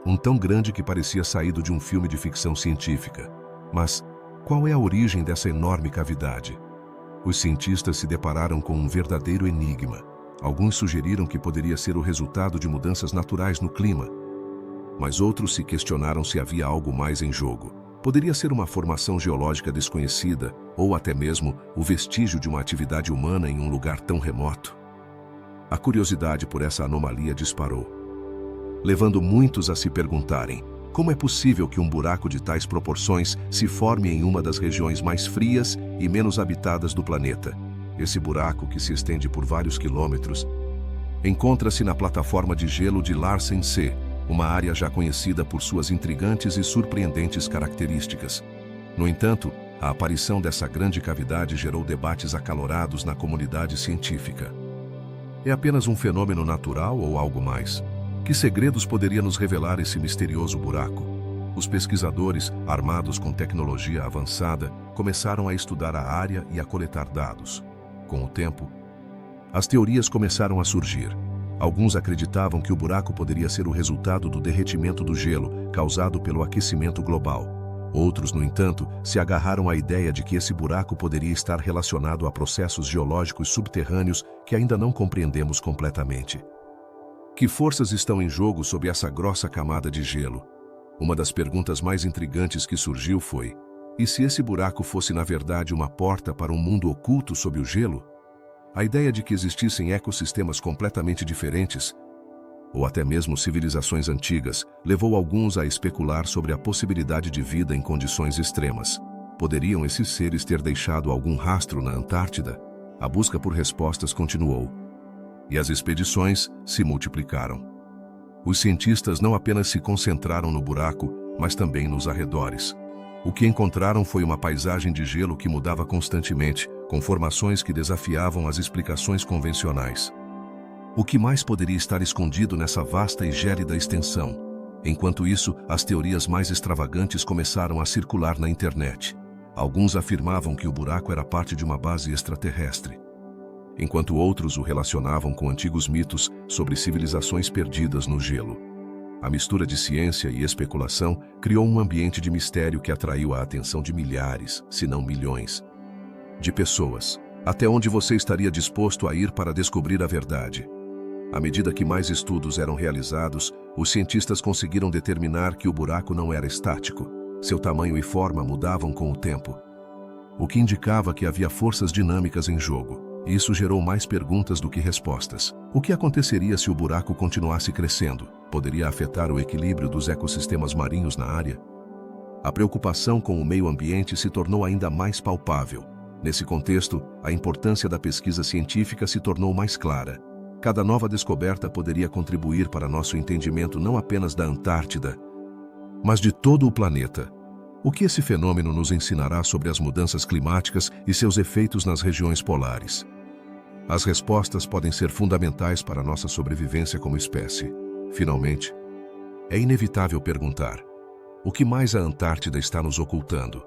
Um tão grande que parecia saído de um filme de ficção científica. Mas qual é a origem dessa enorme cavidade? Os cientistas se depararam com um verdadeiro enigma. Alguns sugeriram que poderia ser o resultado de mudanças naturais no clima, mas outros se questionaram se havia algo mais em jogo. Poderia ser uma formação geológica desconhecida, ou até mesmo o vestígio de uma atividade humana em um lugar tão remoto. A curiosidade por essa anomalia disparou, levando muitos a se perguntarem: como é possível que um buraco de tais proporções se forme em uma das regiões mais frias e menos habitadas do planeta? Esse buraco, que se estende por vários quilômetros, encontra-se na plataforma de gelo de Larsen C, uma área já conhecida por suas intrigantes e surpreendentes características. No entanto, a aparição dessa grande cavidade gerou debates acalorados na comunidade científica. É apenas um fenômeno natural ou algo mais? Que segredos poderia nos revelar esse misterioso buraco? Os pesquisadores, armados com tecnologia avançada, começaram a estudar a área e a coletar dados. Com o tempo, as teorias começaram a surgir. Alguns acreditavam que o buraco poderia ser o resultado do derretimento do gelo, causado pelo aquecimento global. Outros, no entanto, se agarraram à ideia de que esse buraco poderia estar relacionado a processos geológicos subterrâneos que ainda não compreendemos completamente. Que forças estão em jogo sob essa grossa camada de gelo? Uma das perguntas mais intrigantes que surgiu foi: e se esse buraco fosse na verdade uma porta para um mundo oculto sob o gelo? A ideia de que existissem ecossistemas completamente diferentes, ou até mesmo civilizações antigas, levou alguns a especular sobre a possibilidade de vida em condições extremas. Poderiam esses seres ter deixado algum rastro na Antártida? A busca por respostas continuou. E as expedições se multiplicaram. Os cientistas não apenas se concentraram no buraco, mas também nos arredores. O que encontraram foi uma paisagem de gelo que mudava constantemente, com formações que desafiavam as explicações convencionais. O que mais poderia estar escondido nessa vasta e gélida extensão? Enquanto isso, as teorias mais extravagantes começaram a circular na internet. Alguns afirmavam que o buraco era parte de uma base extraterrestre, enquanto outros o relacionavam com antigos mitos sobre civilizações perdidas no gelo. A mistura de ciência e especulação criou um ambiente de mistério que atraiu a atenção de milhares, se não milhões, de pessoas. Até onde você estaria disposto a ir para descobrir a verdade? À medida que mais estudos eram realizados, os cientistas conseguiram determinar que o buraco não era estático. Seu tamanho e forma mudavam com o tempo, o que indicava que havia forças dinâmicas em jogo. Isso gerou mais perguntas do que respostas. O que aconteceria se o buraco continuasse crescendo? Poderia afetar o equilíbrio dos ecossistemas marinhos na área? A preocupação com o meio ambiente se tornou ainda mais palpável. Nesse contexto, a importância da pesquisa científica se tornou mais clara. Cada nova descoberta poderia contribuir para nosso entendimento não apenas da Antártida, mas de todo o planeta. O que esse fenômeno nos ensinará sobre as mudanças climáticas e seus efeitos nas regiões polares? As respostas podem ser fundamentais para a nossa sobrevivência como espécie. Finalmente, é inevitável perguntar: o que mais a Antártida está nos ocultando?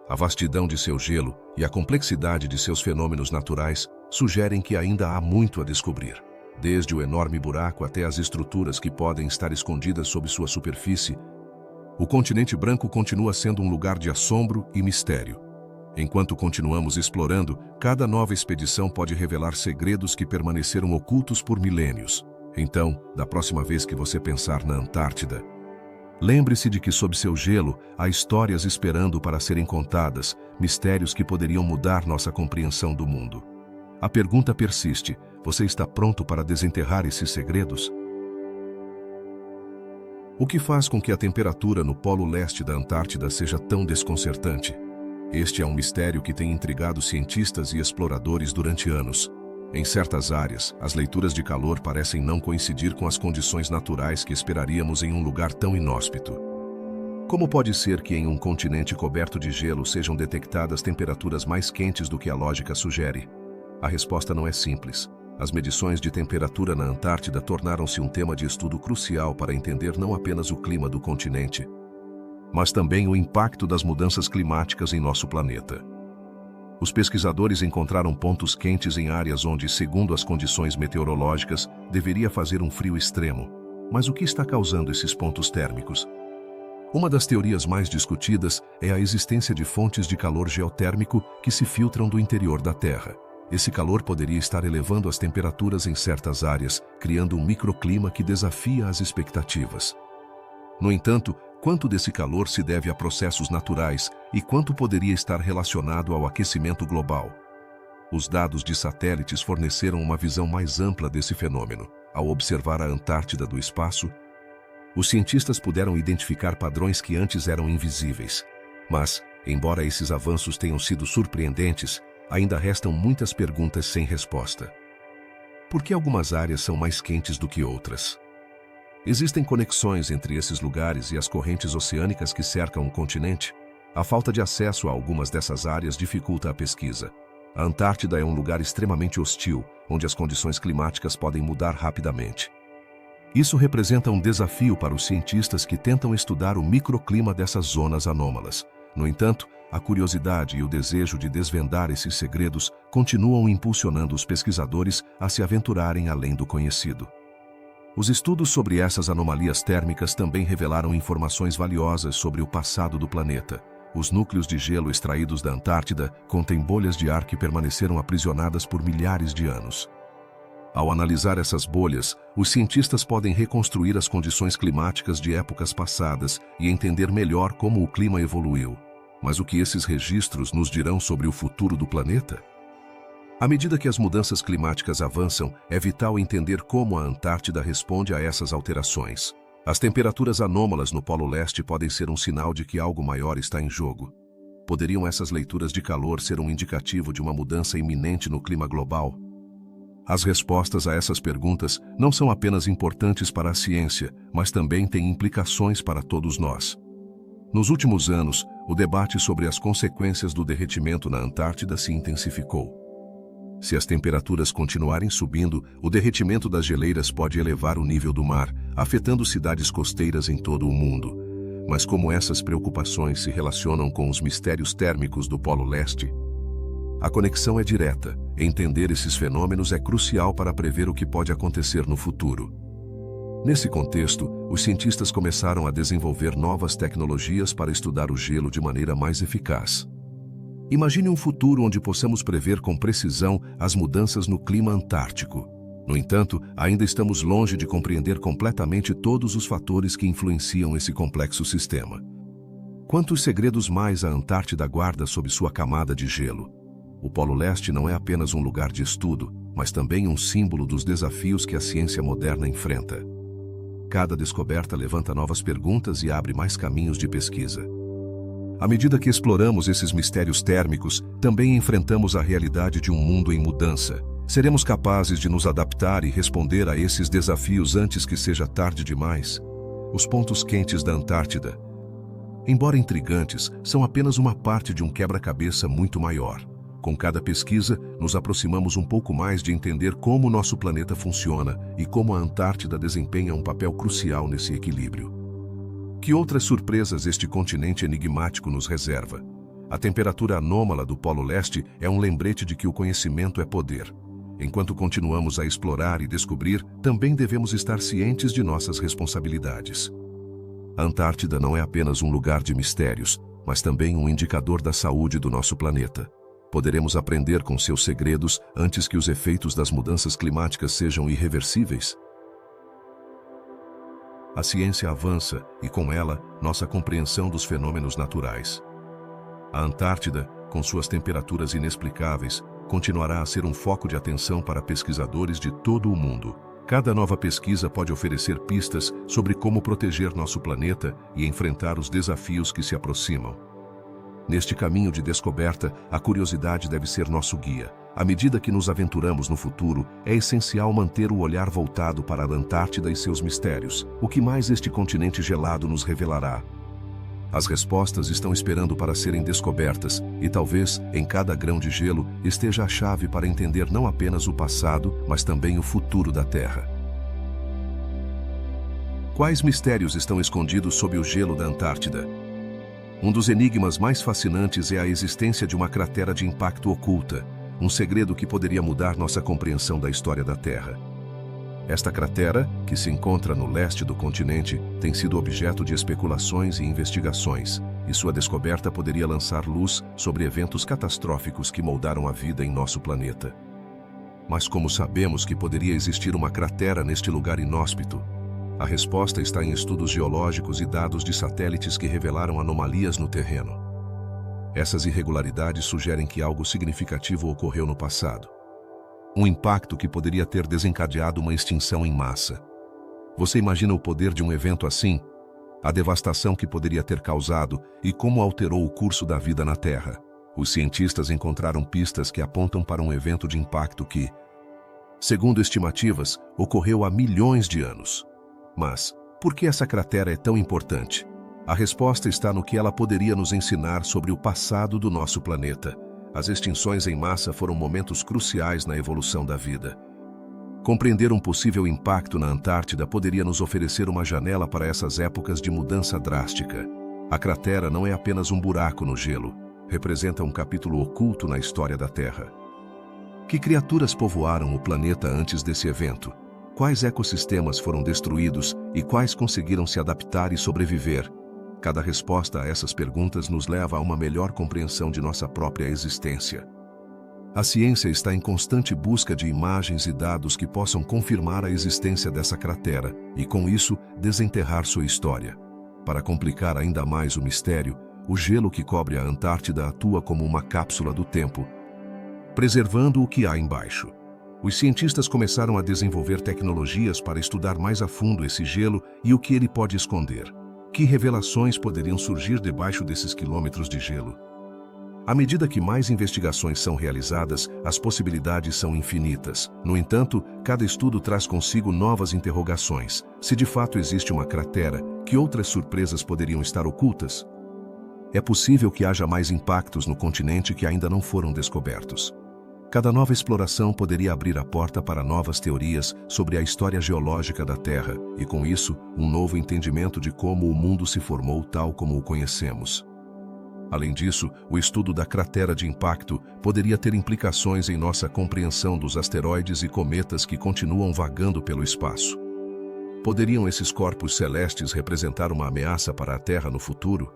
A vastidão de seu gelo e a complexidade de seus fenômenos naturais sugerem que ainda há muito a descobrir. Desde o enorme buraco até as estruturas que podem estar escondidas sob sua superfície, o continente branco continua sendo um lugar de assombro e mistério. Enquanto continuamos explorando, cada nova expedição pode revelar segredos que permaneceram ocultos por milênios. Então, da próxima vez que você pensar na Antártida, lembre-se de que sob seu gelo há histórias esperando para serem contadas, mistérios que poderiam mudar nossa compreensão do mundo. A pergunta persiste: você está pronto para desenterrar esses segredos? O que faz com que a temperatura no polo leste da Antártida seja tão desconcertante? Este é um mistério que tem intrigado cientistas e exploradores durante anos. Em certas áreas, as leituras de calor parecem não coincidir com as condições naturais que esperaríamos em um lugar tão inóspito. Como pode ser que em um continente coberto de gelo sejam detectadas temperaturas mais quentes do que a lógica sugere? A resposta não é simples. As medições de temperatura na Antártida tornaram-se um tema de estudo crucial para entender não apenas o clima do continente, mas também o impacto das mudanças climáticas em nosso planeta. Os pesquisadores encontraram pontos quentes em áreas onde, segundo as condições meteorológicas, deveria fazer um frio extremo. Mas o que está causando esses pontos térmicos? Uma das teorias mais discutidas é a existência de fontes de calor geotérmico que se filtram do interior da Terra. Esse calor poderia estar elevando as temperaturas em certas áreas, criando um microclima que desafia as expectativas. No entanto, quanto desse calor se deve a processos naturais e quanto poderia estar relacionado ao aquecimento global? Os dados de satélites forneceram uma visão mais ampla desse fenômeno. Ao observar a Antártida do espaço, os cientistas puderam identificar padrões que antes eram invisíveis. Mas, embora esses avanços tenham sido surpreendentes, ainda restam muitas perguntas sem resposta. Por que algumas áreas são mais quentes do que outras? Existem conexões entre esses lugares e as correntes oceânicas que cercam o continente? A falta de acesso a algumas dessas áreas dificulta a pesquisa. A Antártida é um lugar extremamente hostil, onde as condições climáticas podem mudar rapidamente. Isso representa um desafio para os cientistas que tentam estudar o microclima dessas zonas anômalas. No entanto, a curiosidade e o desejo de desvendar esses segredos continuam impulsionando os pesquisadores a se aventurarem além do conhecido. Os estudos sobre essas anomalias térmicas também revelaram informações valiosas sobre o passado do planeta. Os núcleos de gelo extraídos da Antártida contêm bolhas de ar que permaneceram aprisionadas por milhares de anos. Ao analisar essas bolhas, os cientistas podem reconstruir as condições climáticas de épocas passadas e entender melhor como o clima evoluiu. Mas o que esses registros nos dirão sobre o futuro do planeta? À medida que as mudanças climáticas avançam, é vital entender como a Antártida responde a essas alterações. As temperaturas anômalas no Polo Leste podem ser um sinal de que algo maior está em jogo. Poderiam essas leituras de calor ser um indicativo de uma mudança iminente no clima global? As respostas a essas perguntas não são apenas importantes para a ciência, mas também têm implicações para todos nós. Nos últimos anos, o debate sobre as consequências do derretimento na Antártida se intensificou. Se as temperaturas continuarem subindo, o derretimento das geleiras pode elevar o nível do mar, afetando cidades costeiras em todo o mundo. Mas como essas preocupações se relacionam com os mistérios térmicos do Polo Leste? A conexão é direta. Entender esses fenômenos é crucial para prever o que pode acontecer no futuro. Nesse contexto, os cientistas começaram a desenvolver novas tecnologias para estudar o gelo de maneira mais eficaz. Imagine um futuro onde possamos prever com precisão as mudanças no clima antártico. No entanto, ainda estamos longe de compreender completamente todos os fatores que influenciam esse complexo sistema. Quantos segredos mais a Antártida guarda sob sua camada de gelo? O Polo Leste não é apenas um lugar de estudo, mas também um símbolo dos desafios que a ciência moderna enfrenta. Cada descoberta levanta novas perguntas e abre mais caminhos de pesquisa. À medida que exploramos esses mistérios térmicos, também enfrentamos a realidade de um mundo em mudança. Seremos capazes de nos adaptar e responder a esses desafios antes que seja tarde demais? Os pontos quentes da Antártida, embora intrigantes, são apenas uma parte de um quebra-cabeça muito maior. Com cada pesquisa, nos aproximamos um pouco mais de entender como o nosso planeta funciona e como a Antártida desempenha um papel crucial nesse equilíbrio. Que outras surpresas este continente enigmático nos reserva? A temperatura anômala do Polo Leste é um lembrete de que o conhecimento é poder. Enquanto continuamos a explorar e descobrir, também devemos estar cientes de nossas responsabilidades. A Antártida não é apenas um lugar de mistérios, mas também um indicador da saúde do nosso planeta. Poderemos aprender com seus segredos antes que os efeitos das mudanças climáticas sejam irreversíveis? A ciência avança e, com ela, nossa compreensão dos fenômenos naturais. A Antártida, com suas temperaturas inexplicáveis, continuará a ser um foco de atenção para pesquisadores de todo o mundo. Cada nova pesquisa pode oferecer pistas sobre como proteger nosso planeta e enfrentar os desafios que se aproximam. Neste caminho de descoberta, a curiosidade deve ser nosso guia. À medida que nos aventuramos no futuro, é essencial manter o olhar voltado para a Antártida e seus mistérios. O que mais este continente gelado nos revelará? As respostas estão esperando para serem descobertas, e talvez, em cada grão de gelo, esteja a chave para entender não apenas o passado, mas também o futuro da Terra. Quais mistérios estão escondidos sob o gelo da Antártida? Um dos enigmas mais fascinantes é a existência de uma cratera de impacto oculta, um segredo que poderia mudar nossa compreensão da história da Terra. Esta cratera, que se encontra no leste do continente, tem sido objeto de especulações e investigações, e sua descoberta poderia lançar luz sobre eventos catastróficos que moldaram a vida em nosso planeta. Mas como sabemos que poderia existir uma cratera neste lugar inóspito? A resposta está em estudos geológicos e dados de satélites que revelaram anomalias no terreno. Essas irregularidades sugerem que algo significativo ocorreu no passado. Um impacto que poderia ter desencadeado uma extinção em massa. Você imagina o poder de um evento assim? A devastação que poderia ter causado e como alterou o curso da vida na Terra. Os cientistas encontraram pistas que apontam para um evento de impacto que, segundo estimativas, ocorreu há milhões de anos. Mas, por que essa cratera é tão importante? A resposta está no que ela poderia nos ensinar sobre o passado do nosso planeta. As extinções em massa foram momentos cruciais na evolução da vida. Compreender um possível impacto na Antártida poderia nos oferecer uma janela para essas épocas de mudança drástica. A cratera não é apenas um buraco no gelo, representa um capítulo oculto na história da Terra. Que criaturas povoaram o planeta antes desse evento? Quais ecossistemas foram destruídos e quais conseguiram se adaptar e sobreviver? Cada resposta a essas perguntas nos leva a uma melhor compreensão de nossa própria existência. A ciência está em constante busca de imagens e dados que possam confirmar a existência dessa cratera e, com isso, desenterrar sua história. Para complicar ainda mais o mistério, o gelo que cobre a Antártida atua como uma cápsula do tempo. preservando o que há embaixo. Os cientistas começaram a desenvolver tecnologias para estudar mais a fundo esse gelo e o que ele pode esconder. Que revelações poderiam surgir debaixo desses quilômetros de gelo? À medida que mais investigações são realizadas, as possibilidades são infinitas. No entanto, cada estudo traz consigo novas interrogações. Se de fato existe uma cratera, que outras surpresas poderiam estar ocultas? É possível que haja mais impactos no continente que ainda não foram descobertos. Cada nova exploração poderia abrir a porta para novas teorias sobre a história geológica da Terra e, com isso, um novo entendimento de como o mundo se formou tal como o conhecemos. Além disso, o estudo da cratera de impacto poderia ter implicações em nossa compreensão dos asteroides e cometas que continuam vagando pelo espaço. Poderiam esses corpos celestes representar uma ameaça para a Terra no futuro?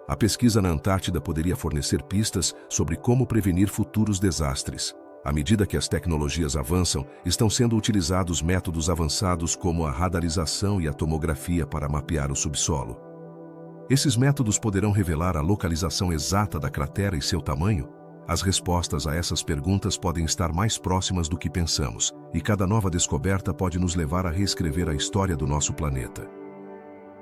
A pesquisa na Antártida poderia fornecer pistas sobre como prevenir futuros desastres. À medida que as tecnologias avançam, estão sendo utilizados métodos avançados como a radarização e a tomografia para mapear o subsolo. Esses métodos poderão revelar a localização exata da cratera e seu tamanho? As respostas a essas perguntas podem estar mais próximas do que pensamos, e cada nova descoberta pode nos levar a reescrever a história do nosso planeta.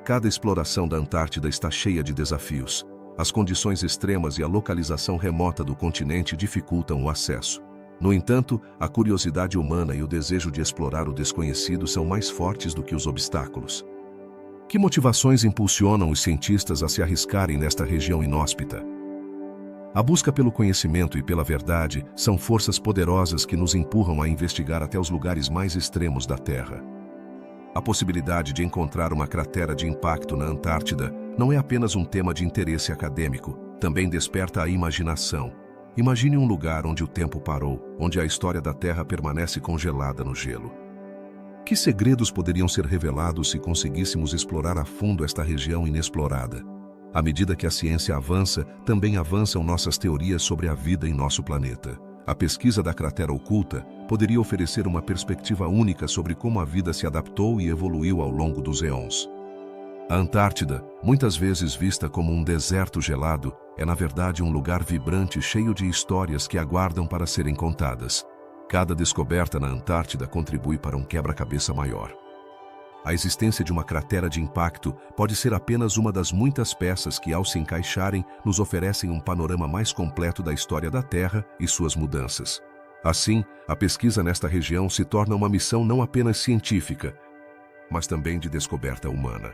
Cada exploração da Antártida está cheia de desafios. As condições extremas e a localização remota do continente dificultam o acesso. No entanto, a curiosidade humana e o desejo de explorar o desconhecido são mais fortes do que os obstáculos. Que motivações impulsionam os cientistas a se arriscarem nesta região inóspita? A busca pelo conhecimento e pela verdade são forças poderosas que nos empurram a investigar até os lugares mais extremos da Terra. A possibilidade de encontrar uma cratera de impacto na Antártida não é apenas um tema de interesse acadêmico, também desperta a imaginação. Imagine um lugar onde o tempo parou, onde a história da Terra permanece congelada no gelo. Que segredos poderiam ser revelados se conseguíssemos explorar a fundo esta região inexplorada? À medida que a ciência avança, também avançam nossas teorias sobre a vida em nosso planeta. A pesquisa da cratera oculta poderia oferecer uma perspectiva única sobre como a vida se adaptou e evoluiu ao longo dos eons. A Antártida, muitas vezes vista como um deserto gelado, é na verdade um lugar vibrante cheio de histórias que aguardam para serem contadas. Cada descoberta na Antártida contribui para um quebra-cabeça maior. A existência de uma cratera de impacto pode ser apenas uma das muitas peças que, ao se encaixarem, nos oferecem um panorama mais completo da história da Terra e suas mudanças. Assim, a pesquisa nesta região se torna uma missão não apenas científica, mas também de descoberta humana.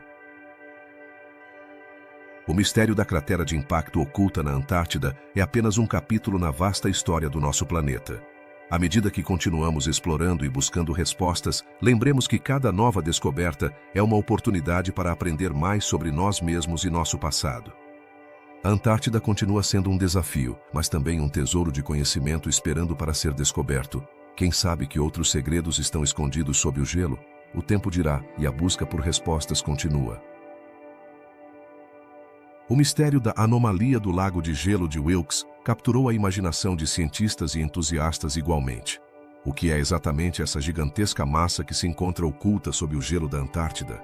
O mistério da cratera de impacto oculta na Antártida é apenas um capítulo na vasta história do nosso planeta. À medida que continuamos explorando e buscando respostas, lembremos que cada nova descoberta é uma oportunidade para aprender mais sobre nós mesmos e nosso passado. A Antártida continua sendo um desafio, mas também um tesouro de conhecimento esperando para ser descoberto. Quem sabe que outros segredos estão escondidos sob o gelo? O tempo dirá, e a busca por respostas continua. O mistério da anomalia do Lago de Gelo de Wilkes capturou a imaginação de cientistas e entusiastas igualmente. O que é exatamente essa gigantesca massa que se encontra oculta sob o gelo da Antártida?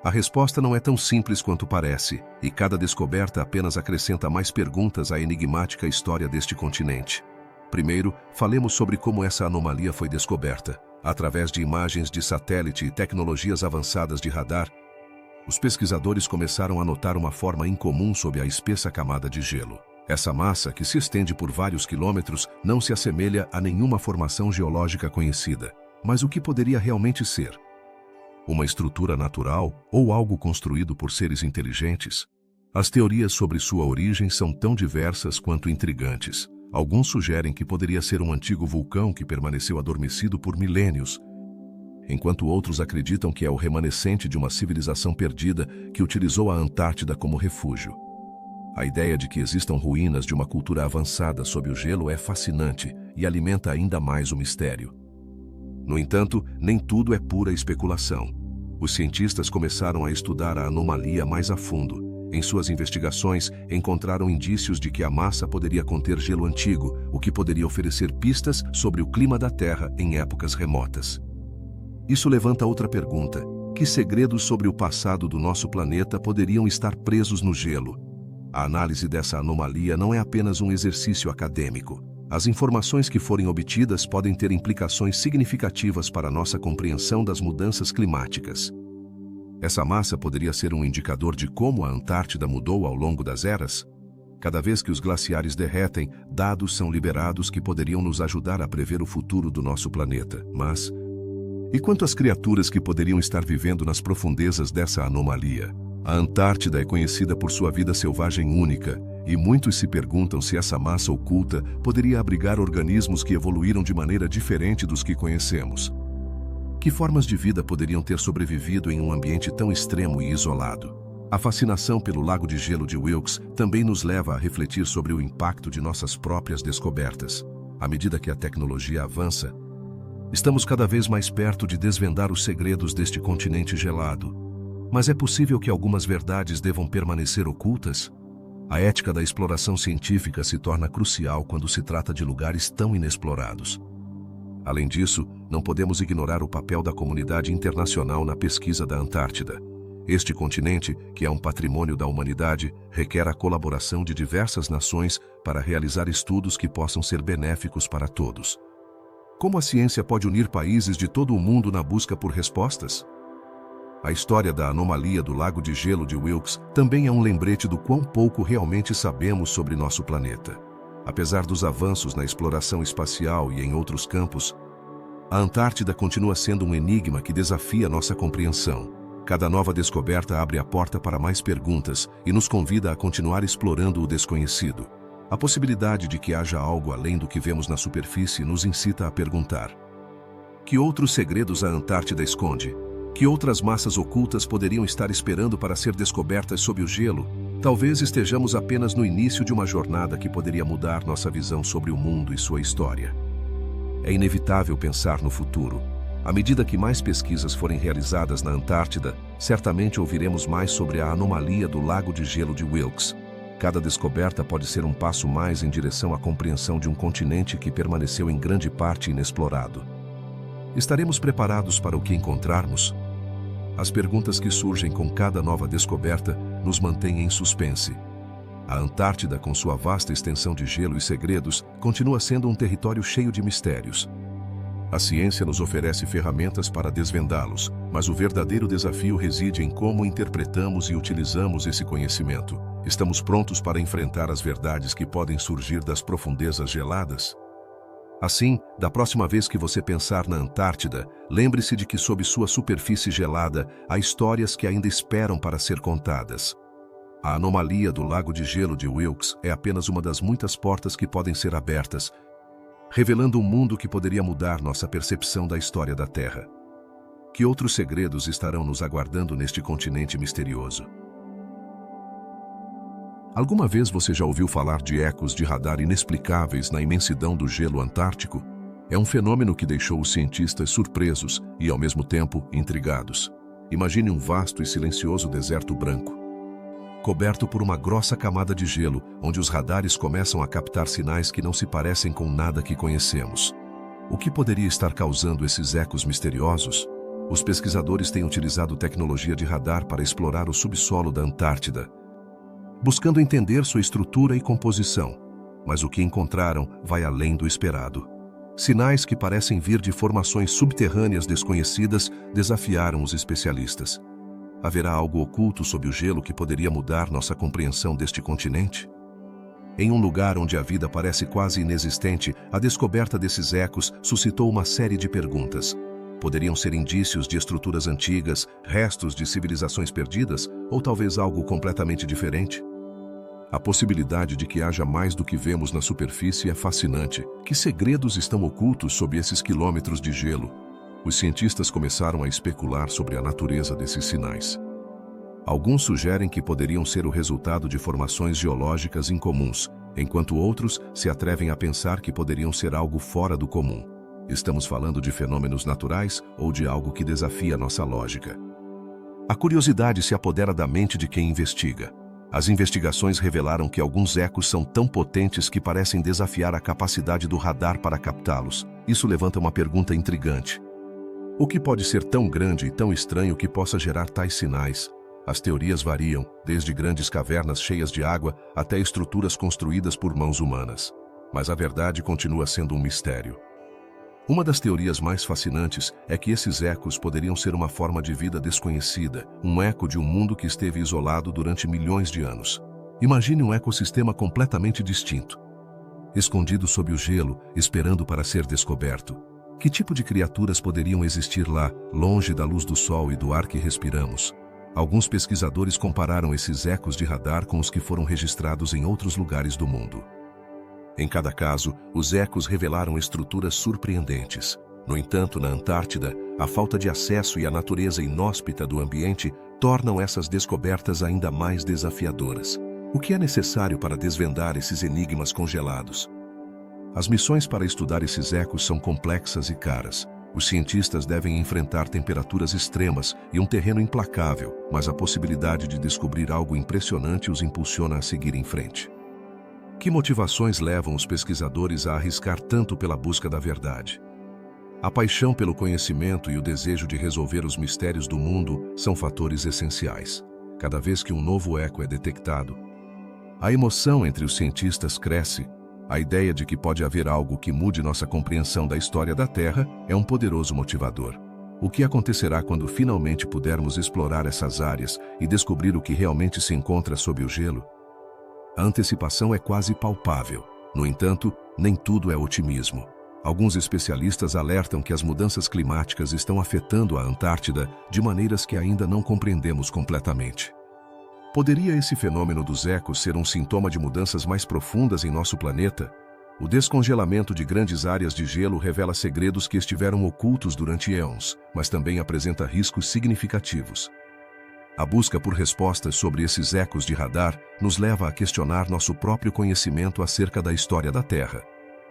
A resposta não é tão simples quanto parece, e cada descoberta apenas acrescenta mais perguntas à enigmática história deste continente. Primeiro, falemos sobre como essa anomalia foi descoberta. Através de imagens de satélite e tecnologias avançadas de radar, os pesquisadores começaram a notar uma forma incomum sob a espessa camada de gelo. Essa massa, que se estende por vários quilômetros, não se assemelha a nenhuma formação geológica conhecida. Mas o que poderia realmente ser? Uma estrutura natural ou algo construído por seres inteligentes? As teorias sobre sua origem são tão diversas quanto intrigantes. Alguns sugerem que poderia ser um antigo vulcão que permaneceu adormecido por milênios, enquanto outros acreditam que é o remanescente de uma civilização perdida que utilizou a Antártida como refúgio. A ideia de que existam ruínas de uma cultura avançada sob o gelo é fascinante e alimenta ainda mais o mistério. No entanto, nem tudo é pura especulação. Os cientistas começaram a estudar a anomalia mais a fundo. Em suas investigações, encontraram indícios de que a massa poderia conter gelo antigo, o que poderia oferecer pistas sobre o clima da Terra em épocas remotas. Isso levanta outra pergunta: que segredos sobre o passado do nosso planeta poderiam estar presos no gelo? A análise dessa anomalia não é apenas um exercício acadêmico. As informações que forem obtidas podem ter implicações significativas para nossa compreensão das mudanças climáticas. Essa massa poderia ser um indicador de como a Antártida mudou ao longo das eras? Cada vez que os glaciares derretem, dados são liberados que poderiam nos ajudar a prever o futuro do nosso planeta. Mas, e quanto às criaturas que poderiam estar vivendo nas profundezas dessa anomalia? A Antártida é conhecida por sua vida selvagem única, e muitos se perguntam se essa massa oculta poderia abrigar organismos que evoluíram de maneira diferente dos que conhecemos. Que formas de vida poderiam ter sobrevivido em um ambiente tão extremo e isolado? A fascinação pelo Lago de Gelo de Wilkes também nos leva a refletir sobre o impacto de nossas próprias descobertas. À medida que a tecnologia avança, estamos cada vez mais perto de desvendar os segredos deste continente gelado. Mas é possível que algumas verdades devam permanecer ocultas? A ética da exploração científica se torna crucial quando se trata de lugares tão inexplorados. Além disso, não podemos ignorar o papel da comunidade internacional na pesquisa da Antártida. Este continente, que é um patrimônio da humanidade, requer a colaboração de diversas nações para realizar estudos que possam ser benéficos para todos. Como a ciência pode unir países de todo o mundo na busca por respostas? A história da anomalia do Lago de Gelo de Wilkes também é um lembrete do quão pouco realmente sabemos sobre nosso planeta. Apesar dos avanços na exploração espacial e em outros campos, a Antártida continua sendo um enigma que desafia nossa compreensão. Cada nova descoberta abre a porta para mais perguntas e nos convida a continuar explorando o desconhecido. A possibilidade de que haja algo além do que vemos na superfície nos incita a perguntar: que outros segredos a Antártida esconde? Que outras massas ocultas poderiam estar esperando para ser descobertas sob o gelo? Talvez estejamos apenas no início de uma jornada que poderia mudar nossa visão sobre o mundo e sua história. É inevitável pensar no futuro. À medida que mais pesquisas forem realizadas na Antártida, certamente ouviremos mais sobre a anomalia do Lago de Gelo de Wilkes. Cada descoberta pode ser um passo mais em direção à compreensão de um continente que permaneceu em grande parte inexplorado. Estaremos preparados para o que encontrarmos? As perguntas que surgem com cada nova descoberta nos mantêm em suspense. A Antártida, com sua vasta extensão de gelo e segredos, continua sendo um território cheio de mistérios. A ciência nos oferece ferramentas para desvendá-los, mas o verdadeiro desafio reside em como interpretamos e utilizamos esse conhecimento. Estamos prontos para enfrentar as verdades que podem surgir das profundezas geladas? Assim, da próxima vez que você pensar na Antártida, lembre-se de que sob sua superfície gelada há histórias que ainda esperam para ser contadas. A anomalia do Lago de Gelo de Wilkes é apenas uma das muitas portas que podem ser abertas, revelando um mundo que poderia mudar nossa percepção da história da Terra. Que outros segredos estarão nos aguardando neste continente misterioso? Alguma vez você já ouviu falar de ecos de radar inexplicáveis na imensidão do gelo antártico? É um fenômeno que deixou os cientistas surpresos e, ao mesmo tempo, intrigados. Imagine um vasto e silencioso deserto branco, coberto por uma grossa camada de gelo, onde os radares começam a captar sinais que não se parecem com nada que conhecemos. O que poderia estar causando esses ecos misteriosos? Os pesquisadores têm utilizado tecnologia de radar para explorar o subsolo da Antártida, buscando entender sua estrutura e composição. Mas o que encontraram vai além do esperado. Sinais que parecem vir de formações subterrâneas desconhecidas desafiaram os especialistas. Haverá algo oculto sob o gelo que poderia mudar nossa compreensão deste continente? Em um lugar onde a vida parece quase inexistente, a descoberta desses ecos suscitou uma série de perguntas. Poderiam ser indícios de estruturas antigas, restos de civilizações perdidas, ou talvez algo completamente diferente? A possibilidade de que haja mais do que vemos na superfície é fascinante. Que segredos estão ocultos sob esses quilômetros de gelo? Os cientistas começaram a especular sobre a natureza desses sinais. Alguns sugerem que poderiam ser o resultado de formações geológicas incomuns, enquanto outros se atrevem a pensar que poderiam ser algo fora do comum. Estamos falando de fenômenos naturais ou de algo que desafia nossa lógica? A curiosidade se apodera da mente de quem investiga. As investigações revelaram que alguns ecos são tão potentes que parecem desafiar a capacidade do radar para captá-los. Isso levanta uma pergunta intrigante. O que pode ser tão grande e tão estranho que possa gerar tais sinais? As teorias variam, desde grandes cavernas cheias de água até estruturas construídas por mãos humanas. mas a verdade continua sendo um mistério. Uma das teorias mais fascinantes é que esses ecos poderiam ser uma forma de vida desconhecida, um eco de um mundo que esteve isolado durante milhões de anos. Imagine um ecossistema completamente distinto, escondido sob o gelo, esperando para ser descoberto. Que tipo de criaturas poderiam existir lá, longe da luz do sol e do ar que respiramos? Alguns pesquisadores compararam esses ecos de radar com os que foram registrados em outros lugares do mundo. Em cada caso, os ecos revelaram estruturas surpreendentes. No entanto, na Antártida, a falta de acesso e a natureza inóspita do ambiente tornam essas descobertas ainda mais desafiadoras. O que é necessário para desvendar esses enigmas congelados? As missões para estudar esses ecos são complexas e caras. Os cientistas devem enfrentar temperaturas extremas e um terreno implacável, mas a possibilidade de descobrir algo impressionante os impulsiona a seguir em frente. Que motivações levam os pesquisadores a arriscar tanto pela busca da verdade? A paixão pelo conhecimento e o desejo de resolver os mistérios do mundo são fatores essenciais. Cada vez que um novo eco é detectado, a emoção entre os cientistas cresce. A ideia de que pode haver algo que mude nossa compreensão da história da Terra é um poderoso motivador. O que acontecerá quando finalmente pudermos explorar essas áreas e descobrir o que realmente se encontra sob o gelo? A antecipação é quase palpável. No entanto, nem tudo é otimismo. Alguns especialistas alertam que as mudanças climáticas estão afetando a Antártida de maneiras que ainda não compreendemos completamente. Poderia esse fenômeno dos ecos ser um sintoma de mudanças mais profundas em nosso planeta? O descongelamento de grandes áreas de gelo revela segredos que estiveram ocultos durante éons, mas também apresenta riscos significativos. A busca por respostas sobre esses ecos de radar nos leva a questionar nosso próprio conhecimento acerca da história da Terra.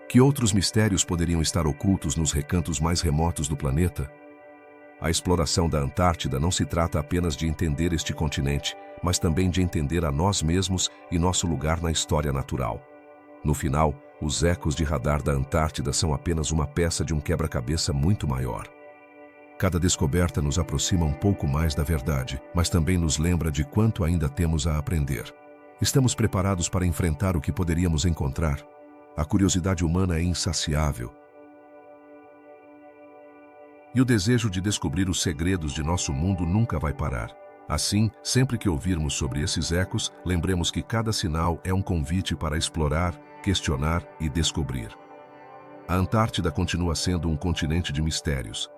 Que outros mistérios poderiam estar ocultos nos recantos mais remotos do planeta? A exploração da Antártida não se trata apenas de entender este continente, mas também de entender a nós mesmos e nosso lugar na história natural. No final, os ecos de radar da Antártida são apenas uma peça de um quebra-cabeça muito maior. Cada descoberta nos aproxima um pouco mais da verdade, mas também nos lembra de quanto ainda temos a aprender. Estamos preparados para enfrentar o que poderíamos encontrar? A curiosidade humana é insaciável. E o desejo de descobrir os segredos de nosso mundo nunca vai parar. Assim, sempre que ouvirmos sobre esses ecos, lembremos que cada sinal é um convite para explorar, questionar e descobrir. A Antártida continua sendo um continente de mistérios.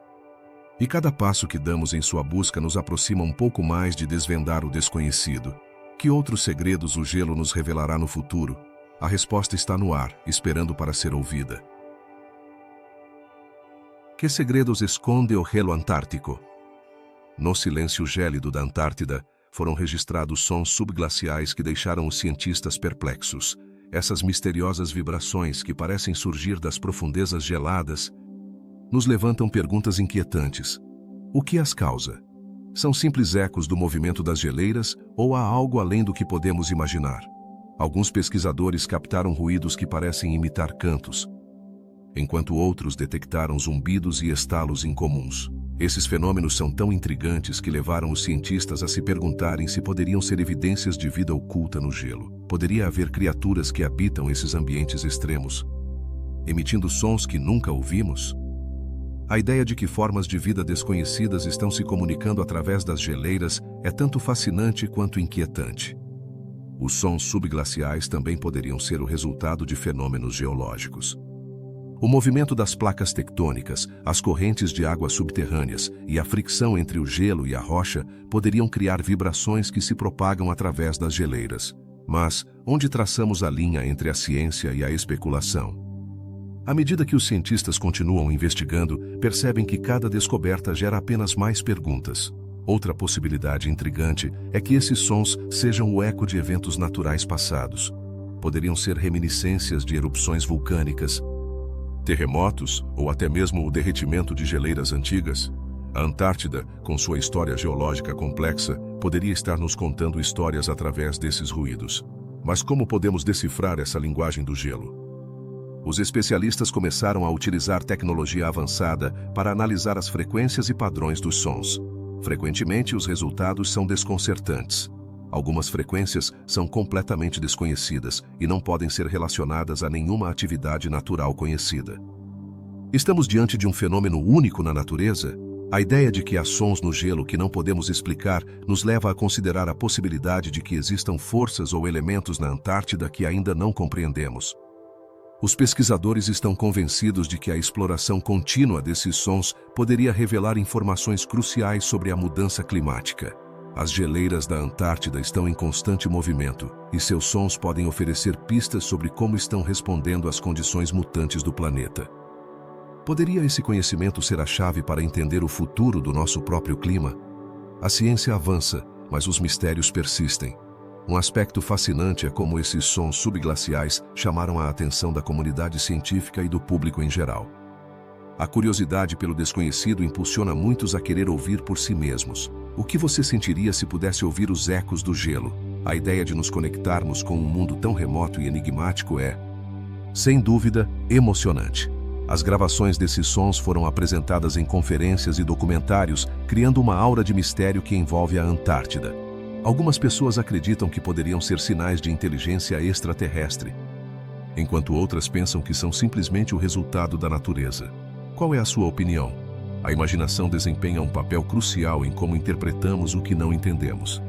E cada passo que damos em sua busca nos aproxima um pouco mais de desvendar o desconhecido. Que outros segredos o gelo nos revelará no futuro? A resposta está no ar, esperando para ser ouvida. Que segredos esconde o gelo antártico? No silêncio gélido da Antártida, foram registrados sons subglaciais que deixaram os cientistas perplexos. Essas misteriosas vibrações que parecem surgir das profundezas geladas nos levantam perguntas inquietantes. O que as causa? São simples ecos do movimento das geleiras ou há algo além do que podemos imaginar? Alguns pesquisadores captaram ruídos que parecem imitar cantos, enquanto outros detectaram zumbidos e estalos incomuns. Esses fenômenos são tão intrigantes que levaram os cientistas a se perguntarem se poderiam ser evidências de vida oculta no gelo. Poderia haver criaturas que habitam esses ambientes extremos, emitindo sons que nunca ouvimos? A ideia de que formas de vida desconhecidas estão se comunicando através das geleiras é tanto fascinante quanto inquietante. Os sons subglaciais também poderiam ser o resultado de fenômenos geológicos. O movimento das placas tectônicas, as correntes de água subterrâneas e a fricção entre o gelo e a rocha poderiam criar vibrações que se propagam através das geleiras. Mas, onde traçamos a linha entre a ciência e a especulação? À medida que os cientistas continuam investigando, percebem que cada descoberta gera apenas mais perguntas. Outra possibilidade intrigante é que esses sons sejam o eco de eventos naturais passados. Poderiam ser reminiscências de erupções vulcânicas, terremotos ou até mesmo o derretimento de geleiras antigas. A Antártida, com sua história geológica complexa, poderia estar nos contando histórias através desses ruídos. Mas como podemos decifrar essa linguagem do gelo? Os especialistas começaram a utilizar tecnologia avançada para analisar as frequências e padrões dos sons. Frequentemente, os resultados são desconcertantes. Algumas frequências são completamente desconhecidas e não podem ser relacionadas a nenhuma atividade natural conhecida. Estamos diante de um fenômeno único na natureza? A ideia de que há sons no gelo que não podemos explicar nos leva a considerar a possibilidade de que existam forças ou elementos na Antártida que ainda não compreendemos. Os pesquisadores estão convencidos de que a exploração contínua desses sons poderia revelar informações cruciais sobre a mudança climática. As geleiras da Antártida estão em constante movimento, e seus sons podem oferecer pistas sobre como estão respondendo às condições mutantes do planeta. Poderia esse conhecimento ser a chave para entender o futuro do nosso próprio clima? A ciência avança, mas os mistérios persistem. Um aspecto fascinante é como esses sons subglaciais chamaram a atenção da comunidade científica e do público em geral. A curiosidade pelo desconhecido impulsiona muitos a querer ouvir por si mesmos. O que você sentiria se pudesse ouvir os ecos do gelo? A ideia de nos conectarmos com um mundo tão remoto e enigmático é, sem dúvida, emocionante. As gravações desses sons foram apresentadas em conferências e documentários, criando uma aura de mistério que envolve a Antártida. Algumas pessoas acreditam que poderiam ser sinais de inteligência extraterrestre, enquanto outras pensam que são simplesmente o resultado da natureza. Qual é a sua opinião? A imaginação desempenha um papel crucial em como interpretamos o que não entendemos.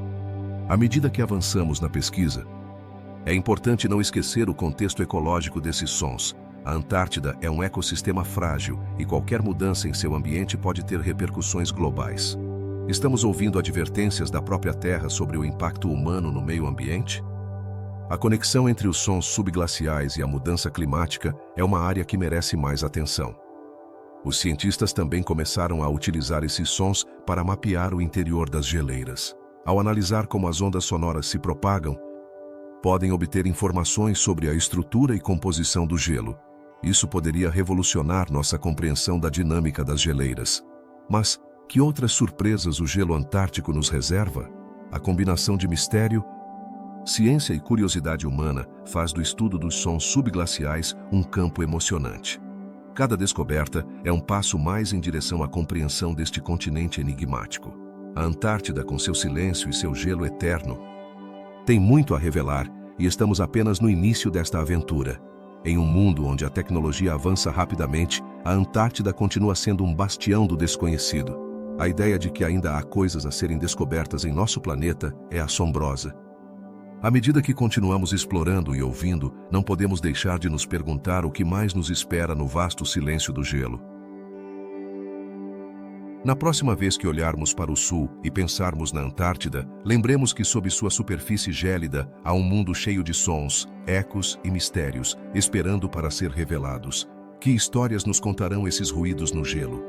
À medida que avançamos na pesquisa, é importante não esquecer o contexto ecológico desses sons. A Antártida é um ecossistema frágil e qualquer mudança em seu ambiente pode ter repercussões globais. Estamos ouvindo advertências da própria Terra sobre o impacto humano no meio ambiente? A conexão entre os sons subglaciais e a mudança climática é uma área que merece mais atenção. Os cientistas também começaram a utilizar esses sons para mapear o interior das geleiras. Ao analisar como as ondas sonoras se propagam, podem obter informações sobre a estrutura e composição do gelo. Isso poderia revolucionar nossa compreensão da dinâmica das geleiras. Mas que outras surpresas o gelo antártico nos reserva? A combinação de mistério, ciência e curiosidade humana faz do estudo dos sons subglaciais um campo emocionante. Cada descoberta é um passo mais em direção à compreensão deste continente enigmático. A Antártida, com seu silêncio e seu gelo eterno, tem muito a revelar e estamos apenas no início desta aventura. Em um mundo onde a tecnologia avança rapidamente, a Antártida continua sendo um bastião do desconhecido. A ideia de que ainda há coisas a serem descobertas em nosso planeta é assombrosa. À medida que continuamos explorando e ouvindo, não podemos deixar de nos perguntar o que mais nos espera no vasto silêncio do gelo. Na próxima vez que olharmos para o sul e pensarmos na Antártida, lembremos que sob sua superfície gélida há um mundo cheio de sons, ecos e mistérios, esperando para ser revelados. Que histórias nos contarão esses ruídos no gelo?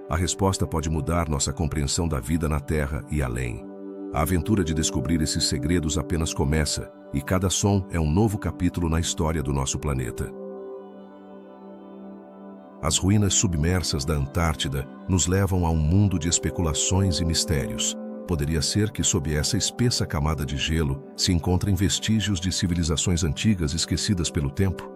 A resposta pode mudar nossa compreensão da vida na Terra e além. A aventura de descobrir esses segredos apenas começa, e cada som é um novo capítulo na história do nosso planeta. As ruínas submersas da Antártida nos levam a um mundo de especulações e mistérios. Poderia ser que sob essa espessa camada de gelo se encontrem vestígios de civilizações antigas esquecidas pelo tempo?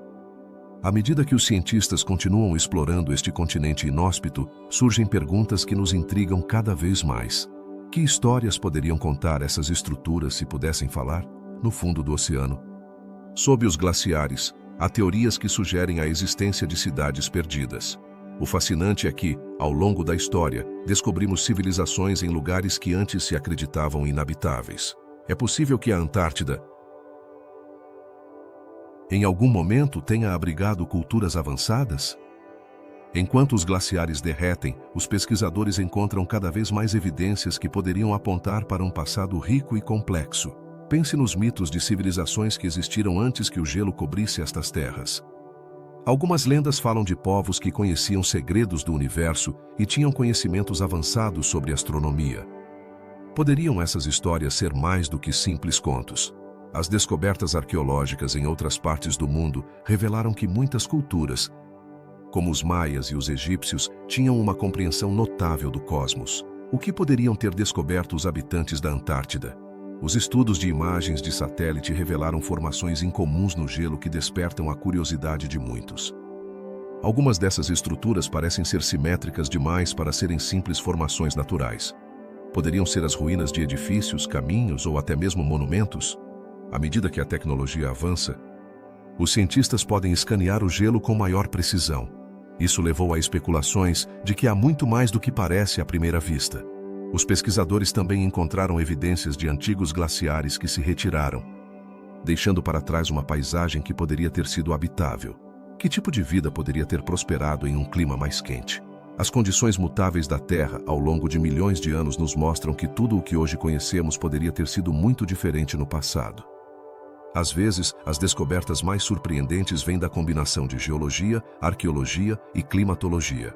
À medida que os cientistas continuam explorando este continente inóspito, surgem perguntas que nos intrigam cada vez mais. Que histórias poderiam contar essas estruturas se pudessem falar? No fundo do oceano, sob os glaciares, há teorias que sugerem a existência de cidades perdidas. O fascinante é que, ao longo da história, descobrimos civilizações em lugares que antes se acreditavam inabitáveis. É possível que a Antártida, em algum momento, tenha abrigado culturas avançadas? Enquanto os glaciares derretem, os pesquisadores encontram cada vez mais evidências que poderiam apontar para um passado rico e complexo. Pense nos mitos de civilizações que existiram antes que o gelo cobrisse estas terras. Algumas lendas falam de povos que conheciam segredos do universo e tinham conhecimentos avançados sobre astronomia. Poderiam essas histórias ser mais do que simples contos? As descobertas arqueológicas em outras partes do mundo revelaram que muitas culturas, como os maias e os egípcios, tinham uma compreensão notável do cosmos. O que poderiam ter descoberto os habitantes da Antártida? Os estudos de imagens de satélite revelaram formações incomuns no gelo que despertam a curiosidade de muitos. Algumas dessas estruturas parecem ser simétricas demais para serem simples formações naturais. Poderiam ser as ruínas de edifícios, caminhos ou até mesmo monumentos? À medida que a tecnologia avança, os cientistas podem escanear o gelo com maior precisão. Isso levou a especulações de que há muito mais do que parece à primeira vista. Os pesquisadores também encontraram evidências de antigos glaciares que se retiraram, deixando para trás uma paisagem que poderia ter sido habitável. Que tipo de vida poderia ter prosperado em um clima mais quente? As condições mutáveis da Terra ao longo de milhões de anos nos mostram que tudo o que hoje conhecemos poderia ter sido muito diferente no passado. Às vezes, as descobertas mais surpreendentes vêm da combinação de geologia, arqueologia e climatologia.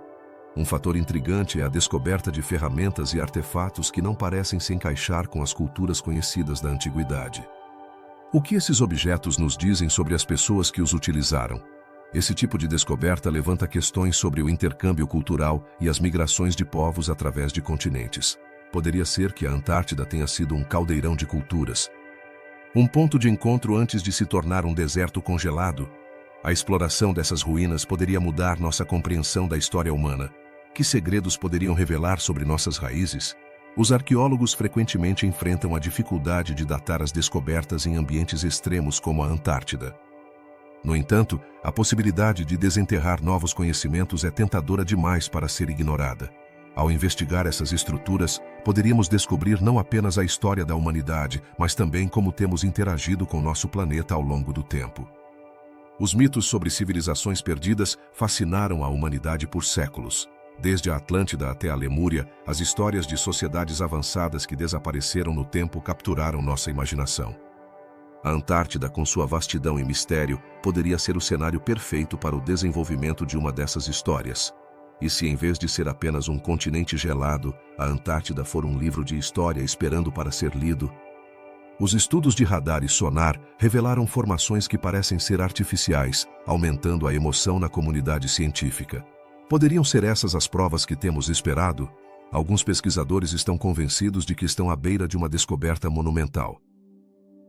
Um fator intrigante é a descoberta de ferramentas e artefatos que não parecem se encaixar com as culturas conhecidas da antiguidade. O que esses objetos nos dizem sobre as pessoas que os utilizaram? Esse tipo de descoberta levanta questões sobre o intercâmbio cultural e as migrações de povos através de continentes. Poderia ser que a Antártida tenha sido um caldeirão de culturas, um ponto de encontro antes de se tornar um deserto congelado. A exploração dessas ruínas poderia mudar nossa compreensão da história humana. Que segredos poderiam revelar sobre nossas raízes? Os arqueólogos frequentemente enfrentam a dificuldade de datar as descobertas em ambientes extremos como a Antártida. No entanto, a possibilidade de desenterrar novos conhecimentos é tentadora demais para ser ignorada. Ao investigar essas estruturas, poderíamos descobrir não apenas a história da humanidade, mas também como temos interagido com nosso planeta ao longo do tempo. Os mitos sobre civilizações perdidas fascinaram a humanidade por séculos. Desde a Atlântida até a Lemúria, as histórias de sociedades avançadas que desapareceram no tempo capturaram nossa imaginação. A Antártida, com sua vastidão e mistério, poderia ser o cenário perfeito para o desenvolvimento de uma dessas histórias. E se, em vez de ser apenas um continente gelado, a Antártida for um livro de história esperando para ser lido? Os estudos de radar e sonar revelaram formações que parecem ser artificiais, aumentando a emoção na comunidade científica. Poderiam ser essas as provas que temos esperado? Alguns pesquisadores estão convencidos de que estão à beira de uma descoberta monumental.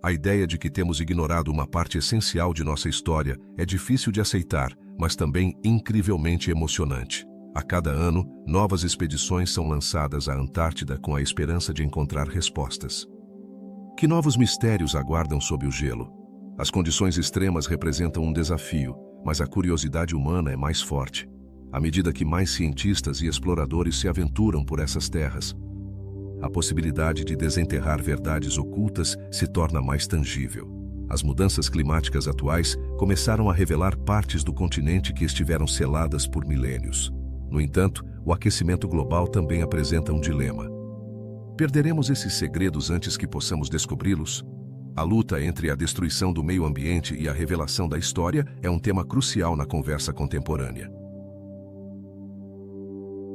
A ideia de que temos ignorado uma parte essencial de nossa história é difícil de aceitar, mas também incrivelmente emocionante. A cada ano, novas expedições são lançadas à Antártida com a esperança de encontrar respostas. Que novos mistérios aguardam sob o gelo? As condições extremas representam um desafio, mas a curiosidade humana é mais forte. À medida que mais cientistas e exploradores se aventuram por essas terras, a possibilidade de desenterrar verdades ocultas se torna mais tangível. As mudanças climáticas atuais começaram a revelar partes do continente que estiveram seladas por milênios. No entanto, o aquecimento global também apresenta um dilema. Perderemos esses segredos antes que possamos descobri-los? A luta entre a destruição do meio ambiente e a revelação da história é um tema crucial na conversa contemporânea.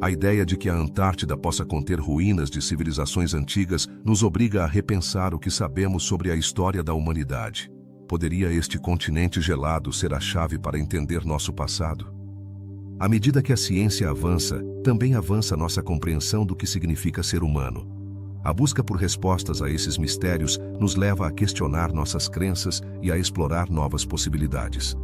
A ideia de que a Antártida possa conter ruínas de civilizações antigas nos obriga a repensar o que sabemos sobre a história da humanidade. Poderia este continente gelado ser a chave para entender nosso passado? À medida que a ciência avança, também avança nossa compreensão do que significa ser humano. A busca por respostas a esses mistérios nos leva a questionar nossas crenças e a explorar novas possibilidades.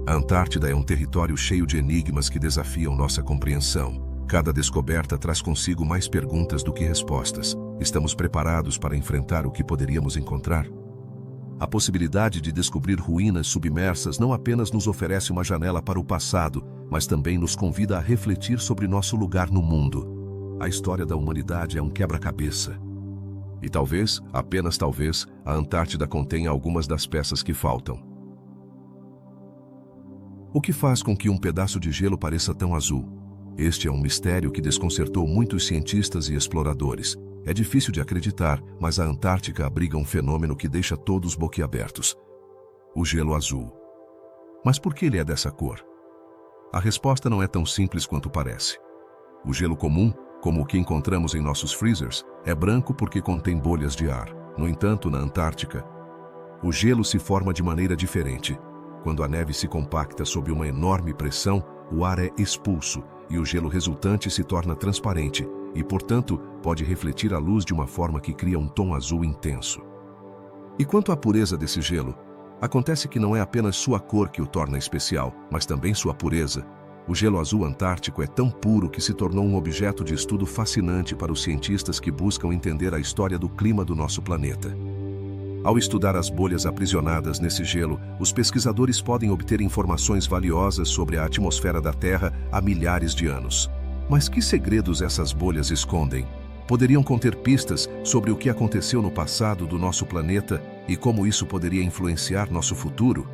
A Antártida é um território cheio de enigmas que desafiam nossa compreensão. Cada descoberta traz consigo mais perguntas do que respostas. Estamos preparados para enfrentar o que poderíamos encontrar? A possibilidade de descobrir ruínas submersas não apenas nos oferece uma janela para o passado, mas também nos convida a refletir sobre nosso lugar no mundo. A história da humanidade é um quebra-cabeça. E talvez, apenas talvez, a Antártida contenha algumas das peças que faltam. O que faz com que um pedaço de gelo pareça tão azul? Este é um mistério que desconcertou muitos cientistas e exploradores. É difícil de acreditar, mas a Antártica abriga um fenômeno que deixa todos boquiabertos: o gelo azul. Mas por que ele é dessa cor? A resposta não é tão simples quanto parece. O gelo comum, como o que encontramos em nossos freezers, é branco porque contém bolhas de ar. No entanto, na Antártica, o gelo se forma de maneira diferente. Quando a neve se compacta sob uma enorme pressão, o ar é expulso e o gelo resultante se torna transparente e, portanto, pode refletir a luz de uma forma que cria um tom azul intenso. E quanto à pureza desse gelo, acontece que não é apenas sua cor que o torna especial, mas também sua pureza. O gelo azul antártico é tão puro que se tornou um objeto de estudo fascinante para os cientistas que buscam entender a história do clima do nosso planeta. Ao estudar as bolhas aprisionadas nesse gelo, os pesquisadores podem obter informações valiosas sobre a atmosfera da Terra há milhares de anos. Mas que segredos essas bolhas escondem? Poderiam conter pistas sobre o que aconteceu no passado do nosso planeta e como isso poderia influenciar nosso futuro?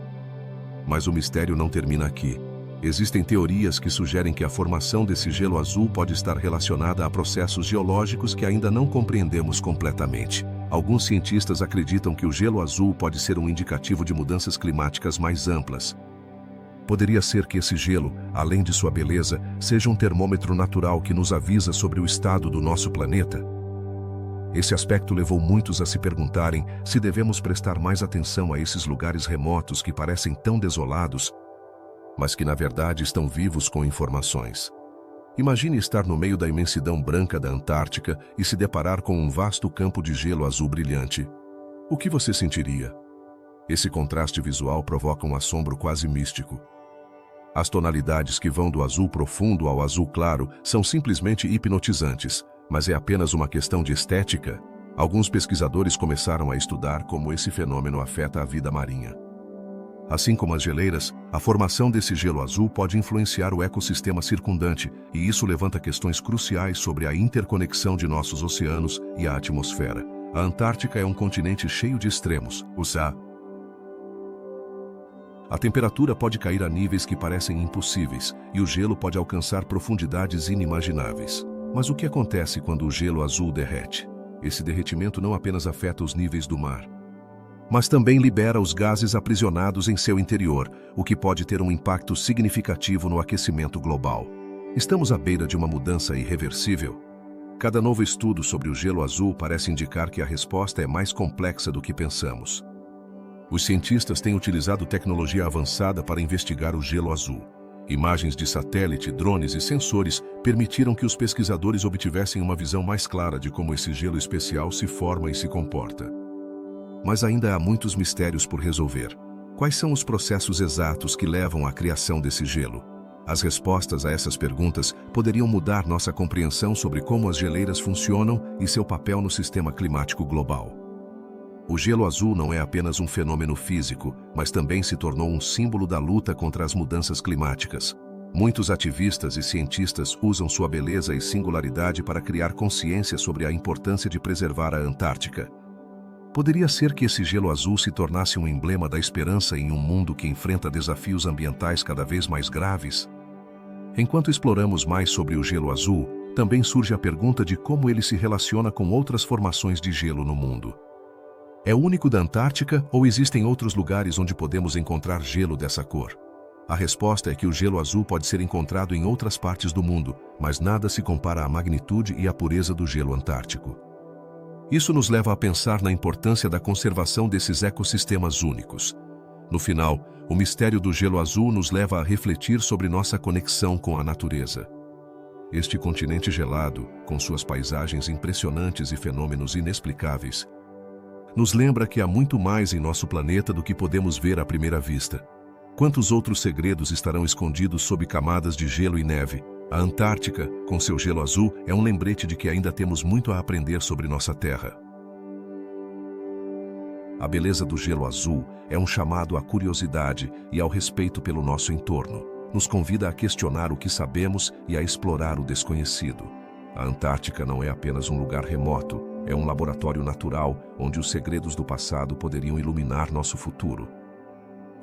Mas o mistério não termina aqui. Existem teorias que sugerem que a formação desse gelo azul pode estar relacionada a processos geológicos que ainda não compreendemos completamente. Alguns cientistas acreditam que o gelo azul pode ser um indicativo de mudanças climáticas mais amplas. Poderia ser que esse gelo, além de sua beleza, seja um termômetro natural que nos avisa sobre o estado do nosso planeta? Esse aspecto levou muitos a se perguntarem se devemos prestar mais atenção a esses lugares remotos que parecem tão desolados, mas que na verdade estão vivos com informações. Imagine estar no meio da imensidão branca da Antártica e se deparar com um vasto campo de gelo azul brilhante. O que você sentiria? Esse contraste visual provoca um assombro quase místico. As tonalidades que vão do azul profundo ao azul claro são simplesmente hipnotizantes, mas é apenas uma questão de estética? Alguns pesquisadores começaram a estudar como esse fenômeno afeta a vida marinha. Assim como as geleiras, a formação desse gelo azul pode influenciar o ecossistema circundante, e isso levanta questões cruciais sobre a interconexão de nossos oceanos e a atmosfera. A Antártica é um continente cheio de extremos. A temperatura pode cair a níveis que parecem impossíveis, e o gelo pode alcançar profundidades inimagináveis. Mas o que acontece quando o gelo azul derrete? Esse derretimento não apenas afeta os níveis do mar, mas também libera os gases aprisionados em seu interior, o que pode ter um impacto significativo no aquecimento global. Estamos à beira de uma mudança irreversível? Cada novo estudo sobre o gelo azul parece indicar que a resposta é mais complexa do que pensamos. Os cientistas têm utilizado tecnologia avançada para investigar o gelo azul. Imagens de satélite, drones e sensores permitiram que os pesquisadores obtivessem uma visão mais clara de como esse gelo especial se forma e se comporta. Mas ainda há muitos mistérios por resolver. Quais são os processos exatos que levam à criação desse gelo? As respostas a essas perguntas poderiam mudar nossa compreensão sobre como as geleiras funcionam e seu papel no sistema climático global. O gelo azul não é apenas um fenômeno físico, mas também se tornou um símbolo da luta contra as mudanças climáticas. Muitos ativistas e cientistas usam sua beleza e singularidade para criar consciência sobre a importância de preservar a Antártica. Poderia ser que esse gelo azul se tornasse um emblema da esperança em um mundo que enfrenta desafios ambientais cada vez mais graves? Enquanto exploramos mais sobre o gelo azul, também surge a pergunta de como ele se relaciona com outras formações de gelo no mundo. É único da Antártica ou existem outros lugares onde podemos encontrar gelo dessa cor? A resposta é que o gelo azul pode ser encontrado em outras partes do mundo, mas nada se compara à magnitude e à pureza do gelo antártico. Isso nos leva a pensar na importância da conservação desses ecossistemas únicos. No final, o mistério do gelo azul nos leva a refletir sobre nossa conexão com a natureza. Este continente gelado, com suas paisagens impressionantes e fenômenos inexplicáveis, nos lembra que há muito mais em nosso planeta do que podemos ver à primeira vista. Quantos outros segredos estarão escondidos sob camadas de gelo e neve? A Antártica, com seu gelo azul, é um lembrete de que ainda temos muito a aprender sobre nossa Terra. A beleza do gelo azul é um chamado à curiosidade e ao respeito pelo nosso entorno. Nos convida a questionar o que sabemos e a explorar o desconhecido. A Antártica não é apenas um lugar remoto, é um laboratório natural onde os segredos do passado poderiam iluminar nosso futuro.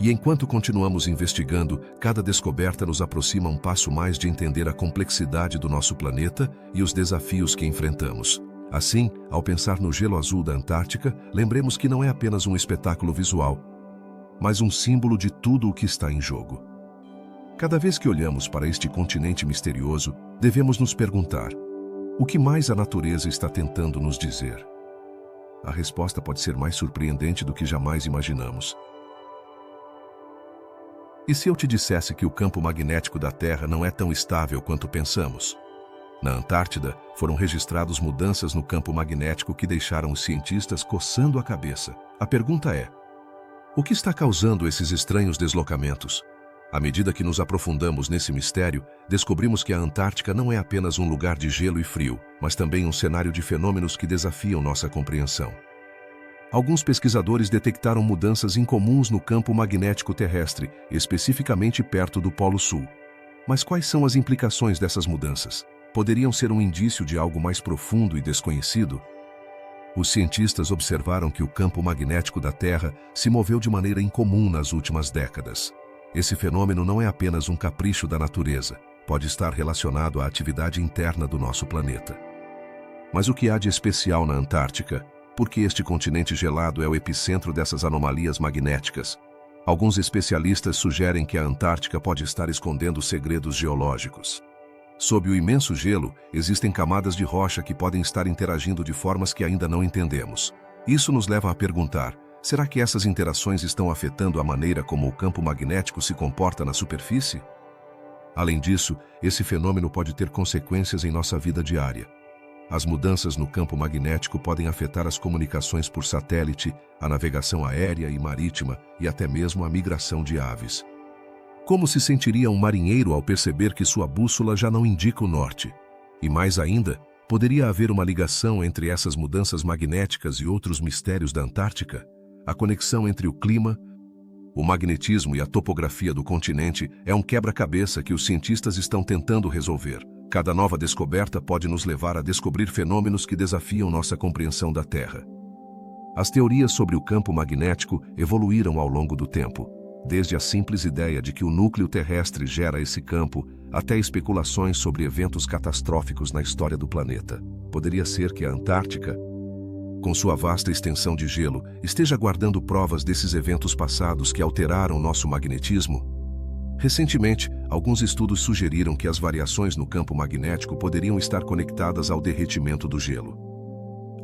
E enquanto continuamos investigando, cada descoberta nos aproxima um passo mais de entender a complexidade do nosso planeta e os desafios que enfrentamos. Assim, ao pensar no gelo azul da Antártica, lembremos que não é apenas um espetáculo visual, mas um símbolo de tudo o que está em jogo. Cada vez que olhamos para este continente misterioso, devemos nos perguntar: o que mais a natureza está tentando nos dizer? A resposta pode ser mais surpreendente do que jamais imaginamos. E se eu te dissesse que o campo magnético da Terra não é tão estável quanto pensamos? Na Antártida, foram registradas mudanças no campo magnético que deixaram os cientistas coçando a cabeça. A pergunta é: o que está causando esses estranhos deslocamentos? À medida que nos aprofundamos nesse mistério, descobrimos que a Antártica não é apenas um lugar de gelo e frio, mas também um cenário de fenômenos que desafiam nossa compreensão. Alguns pesquisadores detectaram mudanças incomuns no campo magnético terrestre, especificamente perto do Polo Sul. Mas quais são as implicações dessas mudanças? Poderiam ser um indício de algo mais profundo e desconhecido? Os cientistas observaram que o campo magnético da Terra se moveu de maneira incomum nas últimas décadas. Esse fenômeno não é apenas um capricho da natureza, pode estar relacionado à atividade interna do nosso planeta. Mas o que há de especial na Antártica? Por que este continente gelado é o epicentro dessas anomalias magnéticas? Alguns especialistas sugerem que a Antártica pode estar escondendo segredos geológicos. Sob o imenso gelo, existem camadas de rocha que podem estar interagindo de formas que ainda não entendemos. Isso nos leva a perguntar: será que essas interações estão afetando a maneira como o campo magnético se comporta na superfície? Além disso, esse fenômeno pode ter consequências em nossa vida diária. As mudanças no campo magnético podem afetar as comunicações por satélite, a navegação aérea e marítima e até mesmo a migração de aves. Como se sentiria um marinheiro ao perceber que sua bússola já não indica o norte? E mais ainda, poderia haver uma ligação entre essas mudanças magnéticas e outros mistérios da Antártica? A conexão entre o clima, o magnetismo e a topografia do continente é um quebra-cabeça que os cientistas estão tentando resolver. Cada nova descoberta pode nos levar a descobrir fenômenos que desafiam nossa compreensão da Terra. As teorias sobre o campo magnético evoluíram ao longo do tempo, desde a simples ideia de que o núcleo terrestre gera esse campo, até especulações sobre eventos catastróficos na história do planeta. Poderia ser que a Antártica, com sua vasta extensão de gelo, esteja guardando provas desses eventos passados que alteraram nosso magnetismo? Recentemente, alguns estudos sugeriram que as variações no campo magnético poderiam estar conectadas ao derretimento do gelo.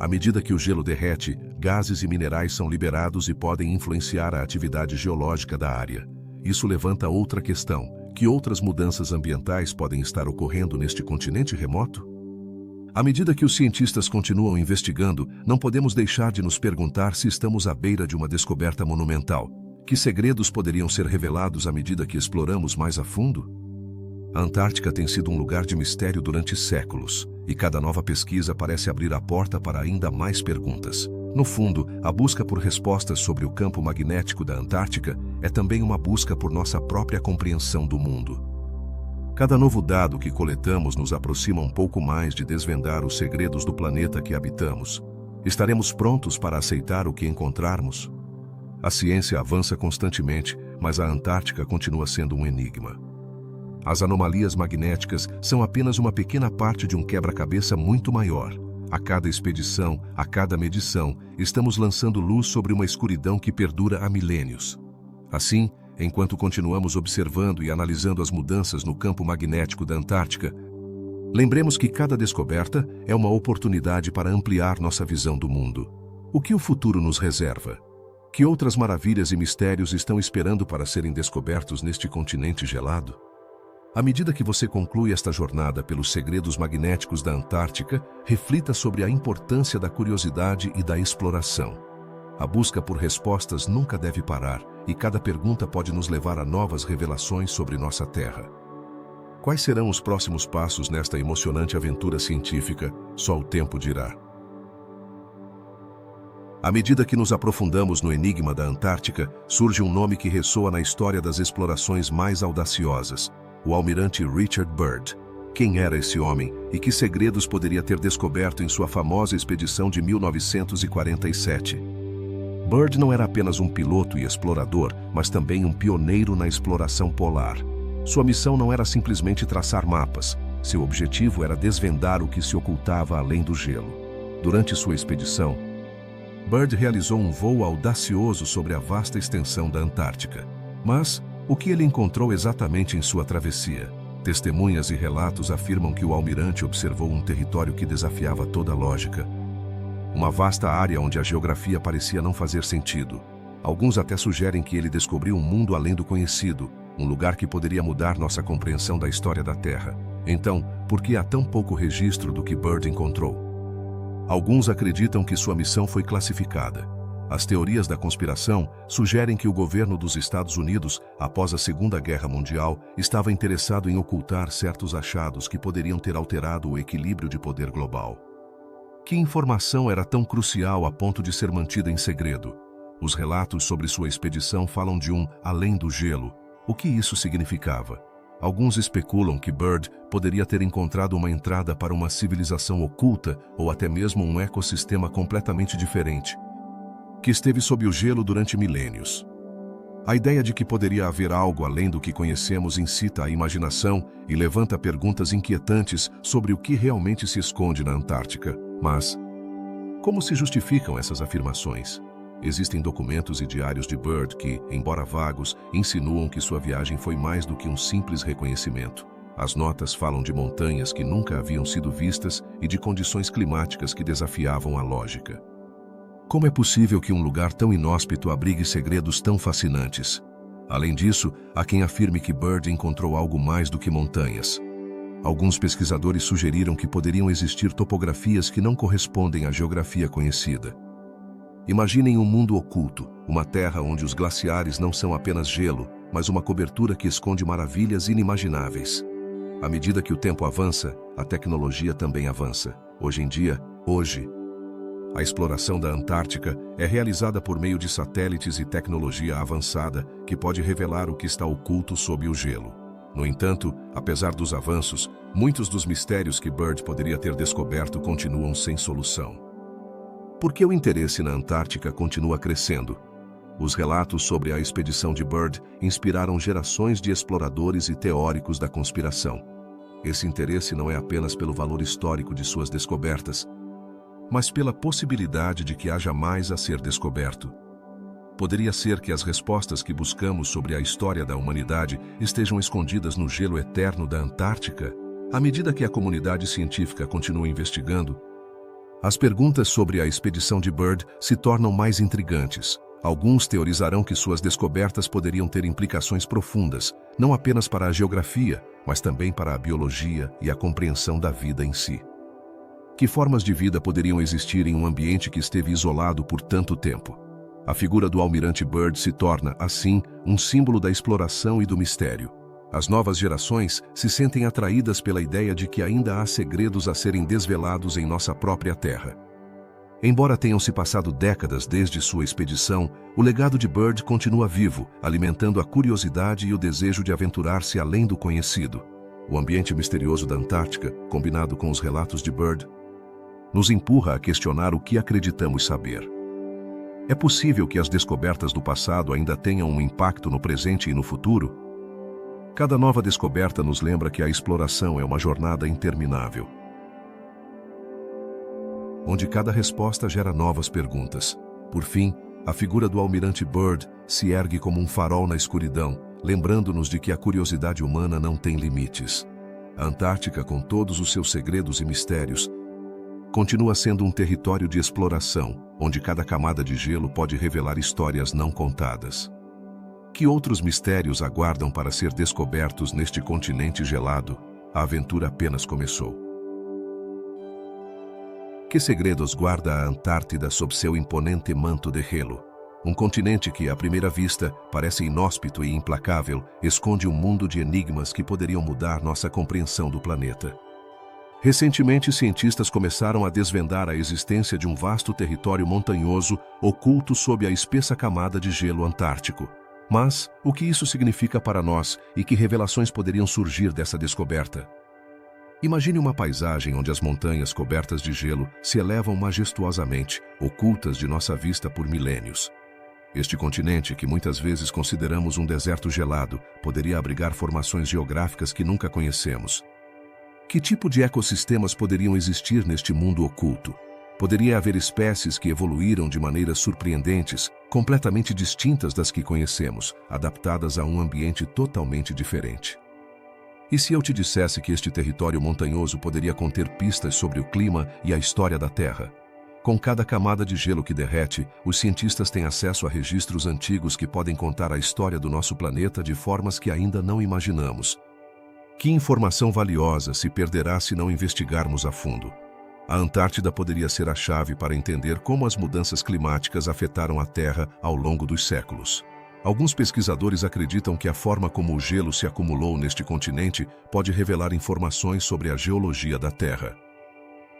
À medida que o gelo derrete, gases e minerais são liberados e podem influenciar a atividade geológica da área. Isso levanta outra questão: que outras mudanças ambientais podem estar ocorrendo neste continente remoto? À medida que os cientistas continuam investigando, não podemos deixar de nos perguntar se estamos à beira de uma descoberta monumental. Que segredos poderiam ser revelados à medida que exploramos mais a fundo? A Antártica tem sido um lugar de mistério durante séculos, e cada nova pesquisa parece abrir a porta para ainda mais perguntas. No fundo, a busca por respostas sobre o campo magnético da Antártica é também uma busca por nossa própria compreensão do mundo. Cada novo dado que coletamos nos aproxima um pouco mais de desvendar os segredos do planeta que habitamos. Estaremos prontos para aceitar o que encontrarmos? A ciência avança constantemente, mas a Antártica continua sendo um enigma. As anomalias magnéticas são apenas uma pequena parte de um quebra-cabeça muito maior. A cada expedição, a cada medição, estamos lançando luz sobre uma escuridão que perdura há milênios. Assim, enquanto continuamos observando e analisando as mudanças no campo magnético da Antártica, lembremos que cada descoberta é uma oportunidade para ampliar nossa visão do mundo. O que o futuro nos reserva? Que outras maravilhas e mistérios estão esperando para serem descobertos neste continente gelado? À medida que você conclui esta jornada pelos segredos magnéticos da Antártica, reflita sobre a importância da curiosidade e da exploração. A busca por respostas nunca deve parar, e cada pergunta pode nos levar a novas revelações sobre nossa Terra. Quais serão os próximos passos nesta emocionante aventura científica? Só o tempo dirá. À medida que nos aprofundamos no enigma da Antártica, surge um nome que ressoa na história das explorações mais audaciosas: o almirante Richard Byrd. Quem era esse homem e que segredos poderia ter descoberto em sua famosa expedição de 1947? Byrd não era apenas um piloto e explorador, mas também um pioneiro na exploração polar. Sua missão não era simplesmente traçar mapas. Seu objetivo era desvendar o que se ocultava além do gelo. Durante sua expedição, Byrd realizou um voo audacioso sobre a vasta extensão da Antártica. Mas o que ele encontrou exatamente em sua travessia? Testemunhas e relatos afirmam que o almirante observou um território que desafiava toda a lógica. Uma vasta área onde a geografia parecia não fazer sentido. Alguns até sugerem que ele descobriu um mundo além do conhecido, um lugar que poderia mudar nossa compreensão da história da Terra. Então, por que há tão pouco registro do que Byrd encontrou? Alguns acreditam que sua missão foi classificada. As teorias da conspiração sugerem que o governo dos Estados Unidos, após a Segunda Guerra Mundial, estava interessado em ocultar certos achados que poderiam ter alterado o equilíbrio de poder global. Que informação era tão crucial a ponto de ser mantida em segredo? Os relatos sobre sua expedição falam de um além do gelo. O que isso significava? Alguns especulam que Byrd poderia ter encontrado uma entrada para uma civilização oculta ou até mesmo um ecossistema completamente diferente, que esteve sob o gelo durante milênios. A ideia de que poderia haver algo além do que conhecemos incita a imaginação e levanta perguntas inquietantes sobre o que realmente se esconde na Antártica. Mas, como se justificam essas afirmações? Existem documentos e diários de Byrd que, embora vagos, insinuam que sua viagem foi mais do que um simples reconhecimento. As notas falam de montanhas que nunca haviam sido vistas e de condições climáticas que desafiavam a lógica. Como é possível que um lugar tão inóspito abrigue segredos tão fascinantes? Além disso, há quem afirme que Byrd encontrou algo mais do que montanhas. Alguns pesquisadores sugeriram que poderiam existir topografias que não correspondem à geografia conhecida. Imaginem um mundo oculto, uma terra onde os glaciares não são apenas gelo, mas uma cobertura que esconde maravilhas inimagináveis. À medida que o tempo avança, a tecnologia também avança. Hoje em dia, a exploração da Antártica é realizada por meio de satélites e tecnologia avançada que pode revelar o que está oculto sob o gelo. No entanto, apesar dos avanços, muitos dos mistérios que Byrd poderia ter descoberto continuam sem solução. Por que o interesse na Antártica continua crescendo? Os relatos sobre a expedição de Byrd inspiraram gerações de exploradores e teóricos da conspiração. Esse interesse não é apenas pelo valor histórico de suas descobertas, mas pela possibilidade de que haja mais a ser descoberto. Poderia ser que as respostas que buscamos sobre a história da humanidade estejam escondidas no gelo eterno da Antártica? À medida que a comunidade científica continua investigando, as perguntas sobre a expedição de Byrd se tornam mais intrigantes. Alguns teorizarão que suas descobertas poderiam ter implicações profundas, não apenas para a geografia, mas também para a biologia e a compreensão da vida em si. Que formas de vida poderiam existir em um ambiente que esteve isolado por tanto tempo? A figura do almirante Byrd se torna, assim, um símbolo da exploração e do mistério. As novas gerações se sentem atraídas pela ideia de que ainda há segredos a serem desvelados em nossa própria terra. Embora tenham se passado décadas desde sua expedição, o legado de Byrd continua vivo, alimentando a curiosidade e o desejo de aventurar-se além do conhecido. O ambiente misterioso da Antártica, combinado com os relatos de Byrd, nos empurra a questionar o que acreditamos saber. É possível que as descobertas do passado ainda tenham um impacto no presente e no futuro? Cada nova descoberta nos lembra que a exploração é uma jornada interminável, onde cada resposta gera novas perguntas. Por fim, a figura do almirante Byrd se ergue como um farol na escuridão, lembrando-nos de que a curiosidade humana não tem limites. A Antártica, com todos os seus segredos e mistérios, continua sendo um território de exploração, onde cada camada de gelo pode revelar histórias não contadas. Que outros mistérios aguardam para ser descobertos neste continente gelado? A aventura apenas começou. Que segredos guarda a Antártida sob seu imponente manto de gelo? Um continente que, à primeira vista, parece inóspito e implacável, esconde um mundo de enigmas que poderiam mudar nossa compreensão do planeta. Recentemente, cientistas começaram a desvendar a existência de um vasto território montanhoso oculto sob a espessa camada de gelo antártico. Mas, o que isso significa para nós e que revelações poderiam surgir dessa descoberta? Imagine uma paisagem onde as montanhas cobertas de gelo se elevam majestuosamente, ocultas de nossa vista por milênios. Este continente, que muitas vezes consideramos um deserto gelado, poderia abrigar formações geográficas que nunca conhecemos. Que tipo de ecossistemas poderiam existir neste mundo oculto? Poderia haver espécies que evoluíram de maneiras surpreendentes, completamente distintas das que conhecemos, adaptadas a um ambiente totalmente diferente. E se eu te dissesse que este território montanhoso poderia conter pistas sobre o clima e a história da Terra? Com cada camada de gelo que derrete, os cientistas têm acesso a registros antigos que podem contar a história do nosso planeta de formas que ainda não imaginamos. Que informação valiosa se perderá se não investigarmos a fundo? A Antártida poderia ser a chave para entender como as mudanças climáticas afetaram a Terra ao longo dos séculos. Alguns pesquisadores acreditam que a forma como o gelo se acumulou neste continente pode revelar informações sobre a geologia da Terra.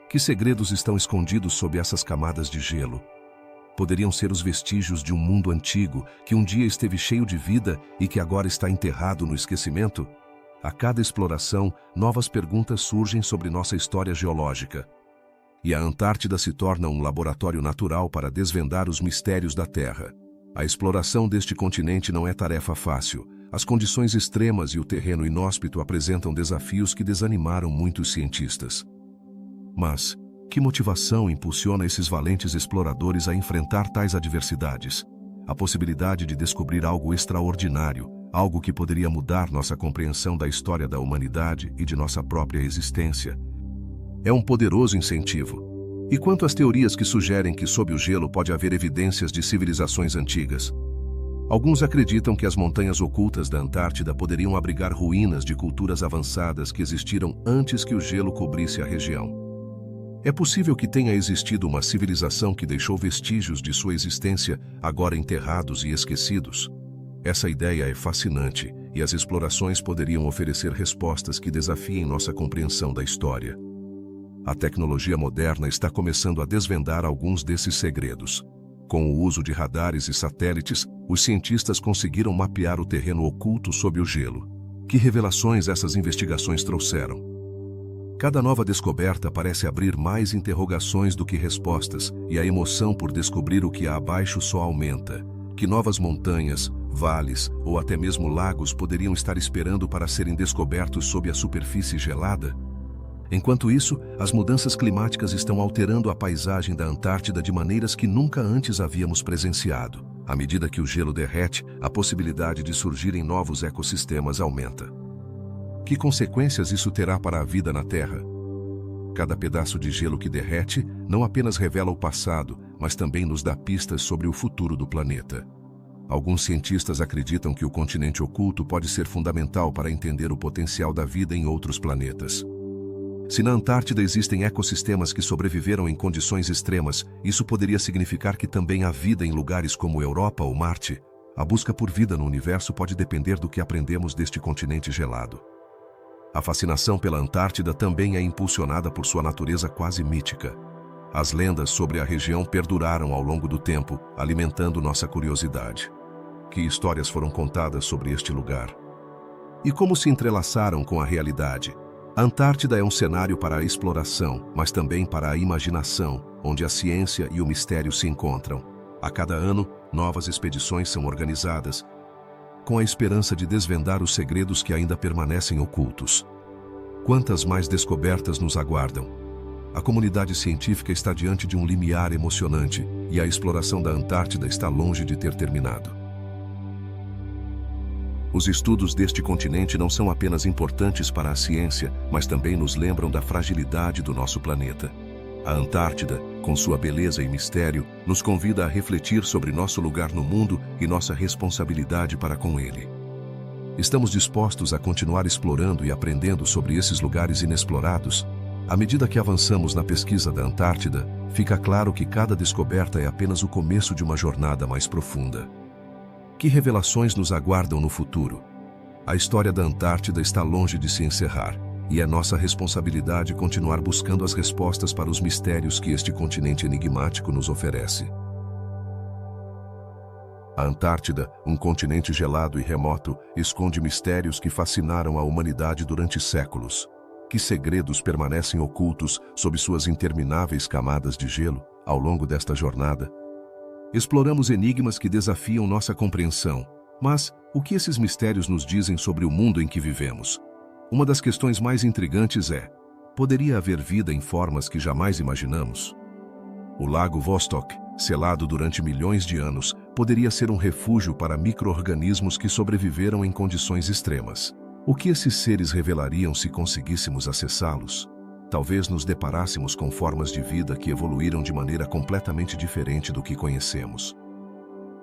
Que segredos estão escondidos sob essas camadas de gelo? Poderiam ser os vestígios de um mundo antigo que um dia esteve cheio de vida e que agora está enterrado no esquecimento? A cada exploração, novas perguntas surgem sobre nossa história geológica. E a Antártida se torna um laboratório natural para desvendar os mistérios da Terra. A exploração deste continente não é tarefa fácil. As condições extremas e o terreno inóspito apresentam desafios que desanimaram muitos cientistas. Mas, que motivação impulsiona esses valentes exploradores a enfrentar tais adversidades? A possibilidade de descobrir algo extraordinário, algo que poderia mudar nossa compreensão da história da humanidade e de nossa própria existência. É um poderoso incentivo. E quanto às teorias que sugerem que sob o gelo pode haver evidências de civilizações antigas? Alguns acreditam que as montanhas ocultas da Antártida poderiam abrigar ruínas de culturas avançadas que existiram antes que o gelo cobrisse a região. É possível que tenha existido uma civilização que deixou vestígios de sua existência, agora enterrados e esquecidos. Essa ideia é fascinante, e as explorações poderiam oferecer respostas que desafiem nossa compreensão da história. A tecnologia moderna está começando a desvendar alguns desses segredos. Com o uso de radares e satélites, os cientistas conseguiram mapear o terreno oculto sob o gelo. Que revelações essas investigações trouxeram? Cada nova descoberta parece abrir mais interrogações do que respostas, e a emoção por descobrir o que há abaixo só aumenta. Que novas montanhas, vales ou até mesmo lagos poderiam estar esperando para serem descobertos sob a superfície gelada? Enquanto isso, as mudanças climáticas estão alterando a paisagem da Antártida de maneiras que nunca antes havíamos presenciado. À medida que o gelo derrete, a possibilidade de surgirem novos ecossistemas aumenta. Que consequências isso terá para a vida na Terra? Cada pedaço de gelo que derrete não apenas revela o passado, mas também nos dá pistas sobre o futuro do planeta. Alguns cientistas acreditam que o continente oculto pode ser fundamental para entender o potencial da vida em outros planetas. Se na Antártida existem ecossistemas que sobreviveram em condições extremas, isso poderia significar que também há vida em lugares como Europa ou Marte. A busca por vida no universo pode depender do que aprendemos deste continente gelado. A fascinação pela Antártida também é impulsionada por sua natureza quase mítica. As lendas sobre a região perduraram ao longo do tempo, alimentando nossa curiosidade. Que histórias foram contadas sobre este lugar? E como se entrelaçaram com a realidade? A Antártida é um cenário para a exploração, mas também para a imaginação, onde a ciência e o mistério se encontram. A cada ano, novas expedições são organizadas, com a esperança de desvendar os segredos que ainda permanecem ocultos. Quantas mais descobertas nos aguardam? A comunidade científica está diante de um limiar emocionante, e a exploração da Antártida está longe de ter terminado. Os estudos deste continente não são apenas importantes para a ciência, mas também nos lembram da fragilidade do nosso planeta. A Antártida, com sua beleza e mistério, nos convida a refletir sobre nosso lugar no mundo e nossa responsabilidade para com ele. Estamos dispostos a continuar explorando e aprendendo sobre esses lugares inexplorados? À medida que avançamos na pesquisa da Antártida, fica claro que cada descoberta é apenas o começo de uma jornada mais profunda. Que revelações nos aguardam no futuro? A história da Antártida está longe de se encerrar, e é nossa responsabilidade continuar buscando as respostas para os mistérios que este continente enigmático nos oferece. A Antártida, um continente gelado e remoto, esconde mistérios que fascinaram a humanidade durante séculos. Que segredos permanecem ocultos sob suas intermináveis camadas de gelo ao longo desta jornada? Exploramos enigmas que desafiam nossa compreensão. Mas, o que esses mistérios nos dizem sobre o mundo em que vivemos? Uma das questões mais intrigantes é: poderia haver vida em formas que jamais imaginamos? O Lago Vostok, selado durante milhões de anos, poderia ser um refúgio para micro-organismos que sobreviveram em condições extremas. O que esses seres revelariam se conseguíssemos acessá-los? Talvez nos deparássemos com formas de vida que evoluíram de maneira completamente diferente do que conhecemos.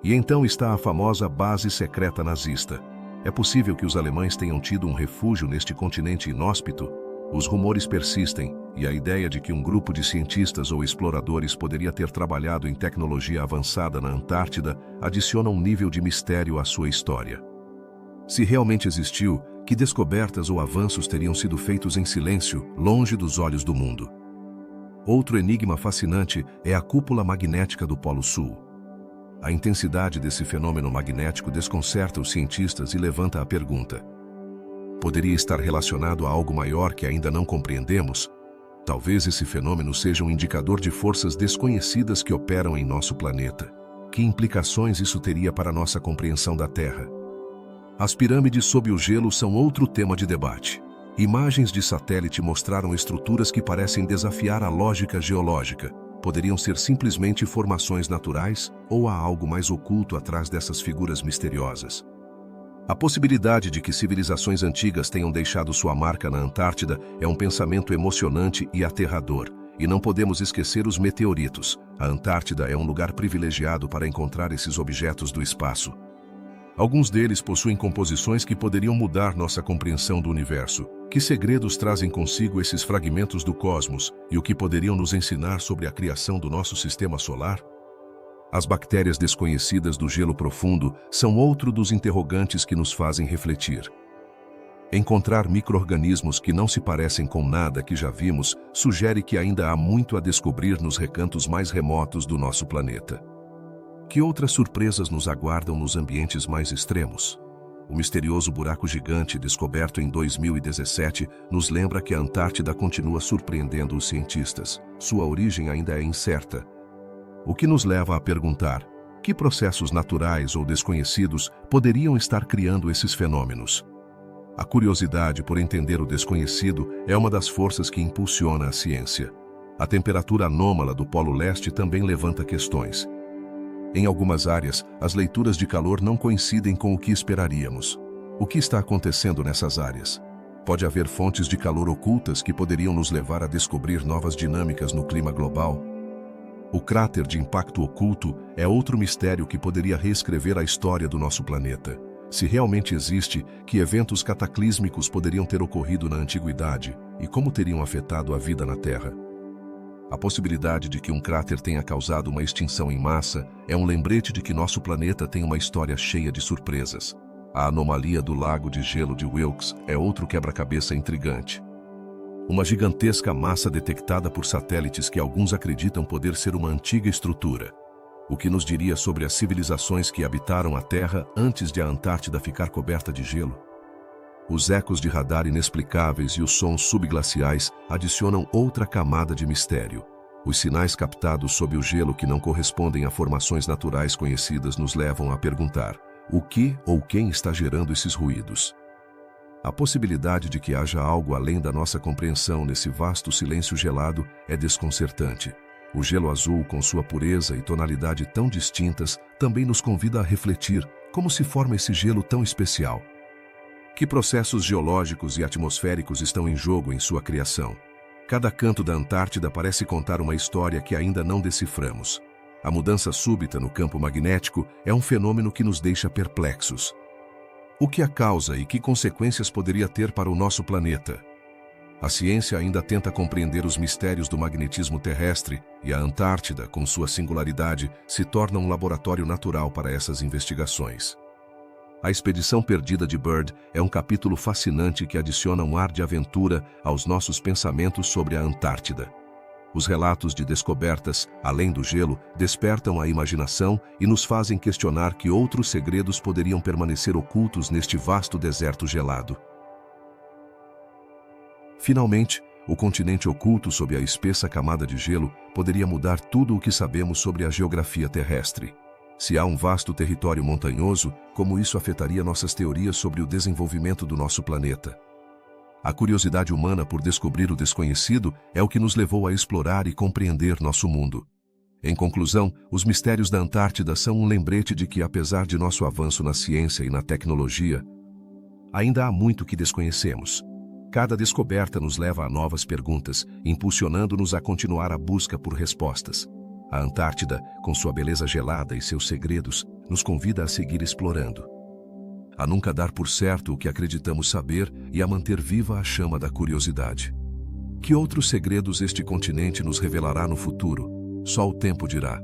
E então está a famosa base secreta nazista. É possível que os alemães tenham tido um refúgio neste continente inóspito? Os rumores persistem, e a ideia de que um grupo de cientistas ou exploradores poderia ter trabalhado em tecnologia avançada na Antártida adiciona um nível de mistério à sua história. Se realmente existiu, que descobertas ou avanços teriam sido feitos em silêncio, longe dos olhos do mundo? Outro enigma fascinante é a cúpula magnética do Polo Sul. A intensidade desse fenômeno magnético desconcerta os cientistas e levanta a pergunta: poderia estar relacionado a algo maior que ainda não compreendemos? Talvez esse fenômeno seja um indicador de forças desconhecidas que operam em nosso planeta. Que implicações isso teria para nossa compreensão da Terra? As pirâmides sob o gelo são outro tema de debate. Imagens de satélite mostraram estruturas que parecem desafiar a lógica geológica. Poderiam ser simplesmente formações naturais ou há algo mais oculto atrás dessas figuras misteriosas? A possibilidade de que civilizações antigas tenham deixado sua marca na Antártida é um pensamento emocionante e aterrador. E não podemos esquecer os meteoritos. A Antártida é um lugar privilegiado para encontrar esses objetos do espaço. Alguns deles possuem composições que poderiam mudar nossa compreensão do universo. Que segredos trazem consigo esses fragmentos do cosmos e o que poderiam nos ensinar sobre a criação do nosso sistema solar? As bactérias desconhecidas do gelo profundo são outro dos interrogantes que nos fazem refletir. Encontrar micro-organismos que não se parecem com nada que já vimos sugere que ainda há muito a descobrir nos recantos mais remotos do nosso planeta. Que outras surpresas nos aguardam nos ambientes mais extremos? O misterioso buraco gigante descoberto em 2017 nos lembra que a Antártida continua surpreendendo os cientistas. Sua origem ainda é incerta. O que nos leva a perguntar: que processos naturais ou desconhecidos poderiam estar criando esses fenômenos? A curiosidade por entender o desconhecido é uma das forças que impulsiona a ciência. A temperatura anômala do Polo Leste também levanta questões. Em algumas áreas, as leituras de calor não coincidem com o que esperaríamos. O que está acontecendo nessas áreas? Pode haver fontes de calor ocultas que poderiam nos levar a descobrir novas dinâmicas no clima global? O cráter de impacto oculto é outro mistério que poderia reescrever a história do nosso planeta. Se realmente existe, que eventos cataclísmicos poderiam ter ocorrido na antiguidade e como teriam afetado a vida na Terra? A possibilidade de que um cráter tenha causado uma extinção em massa é um lembrete de que nosso planeta tem uma história cheia de surpresas. A anomalia do lago de gelo de Wilkes é outro quebra-cabeça intrigante. Uma gigantesca massa detectada por satélites que alguns acreditam poder ser uma antiga estrutura. O que nos diria sobre as civilizações que habitaram a Terra antes de a Antártida ficar coberta de gelo? Os ecos de radar inexplicáveis e os sons subglaciais adicionam outra camada de mistério. Os sinais captados sob o gelo que não correspondem a formações naturais conhecidas nos levam a perguntar: o que ou quem está gerando esses ruídos? A possibilidade de que haja algo além da nossa compreensão nesse vasto silêncio gelado é desconcertante. O gelo azul, com sua pureza e tonalidade tão distintas, também nos convida a refletir: como se forma esse gelo tão especial? Que processos geológicos e atmosféricos estão em jogo em sua criação? Cada canto da Antártida parece contar uma história que ainda não deciframos. A mudança súbita no campo magnético é um fenômeno que nos deixa perplexos. O que a causa e que consequências poderia ter para o nosso planeta? A ciência ainda tenta compreender os mistérios do magnetismo terrestre e a Antártida, com sua singularidade, se torna um laboratório natural para essas investigações. A Expedição Perdida de Byrd é um capítulo fascinante que adiciona um ar de aventura aos nossos pensamentos sobre a Antártida. Os relatos de descobertas, além do gelo, despertam a imaginação e nos fazem questionar que outros segredos poderiam permanecer ocultos neste vasto deserto gelado. Finalmente, o continente oculto sob a espessa camada de gelo poderia mudar tudo o que sabemos sobre a geografia terrestre. Se há um vasto território montanhoso, como isso afetaria nossas teorias sobre o desenvolvimento do nosso planeta? A curiosidade humana por descobrir o desconhecido é o que nos levou a explorar e compreender nosso mundo. Em conclusão, os mistérios da Antártida são um lembrete de que, apesar de nosso avanço na ciência e na tecnologia, ainda há muito que desconhecemos. Cada descoberta nos leva a novas perguntas, impulsionando-nos a continuar a busca por respostas. A Antártida, com sua beleza gelada e seus segredos, nos convida a seguir explorando. a nunca dar por certo o que acreditamos saber e a manter viva a chama da curiosidade. Que outros segredos este continente nos revelará no futuro? Só o tempo dirá.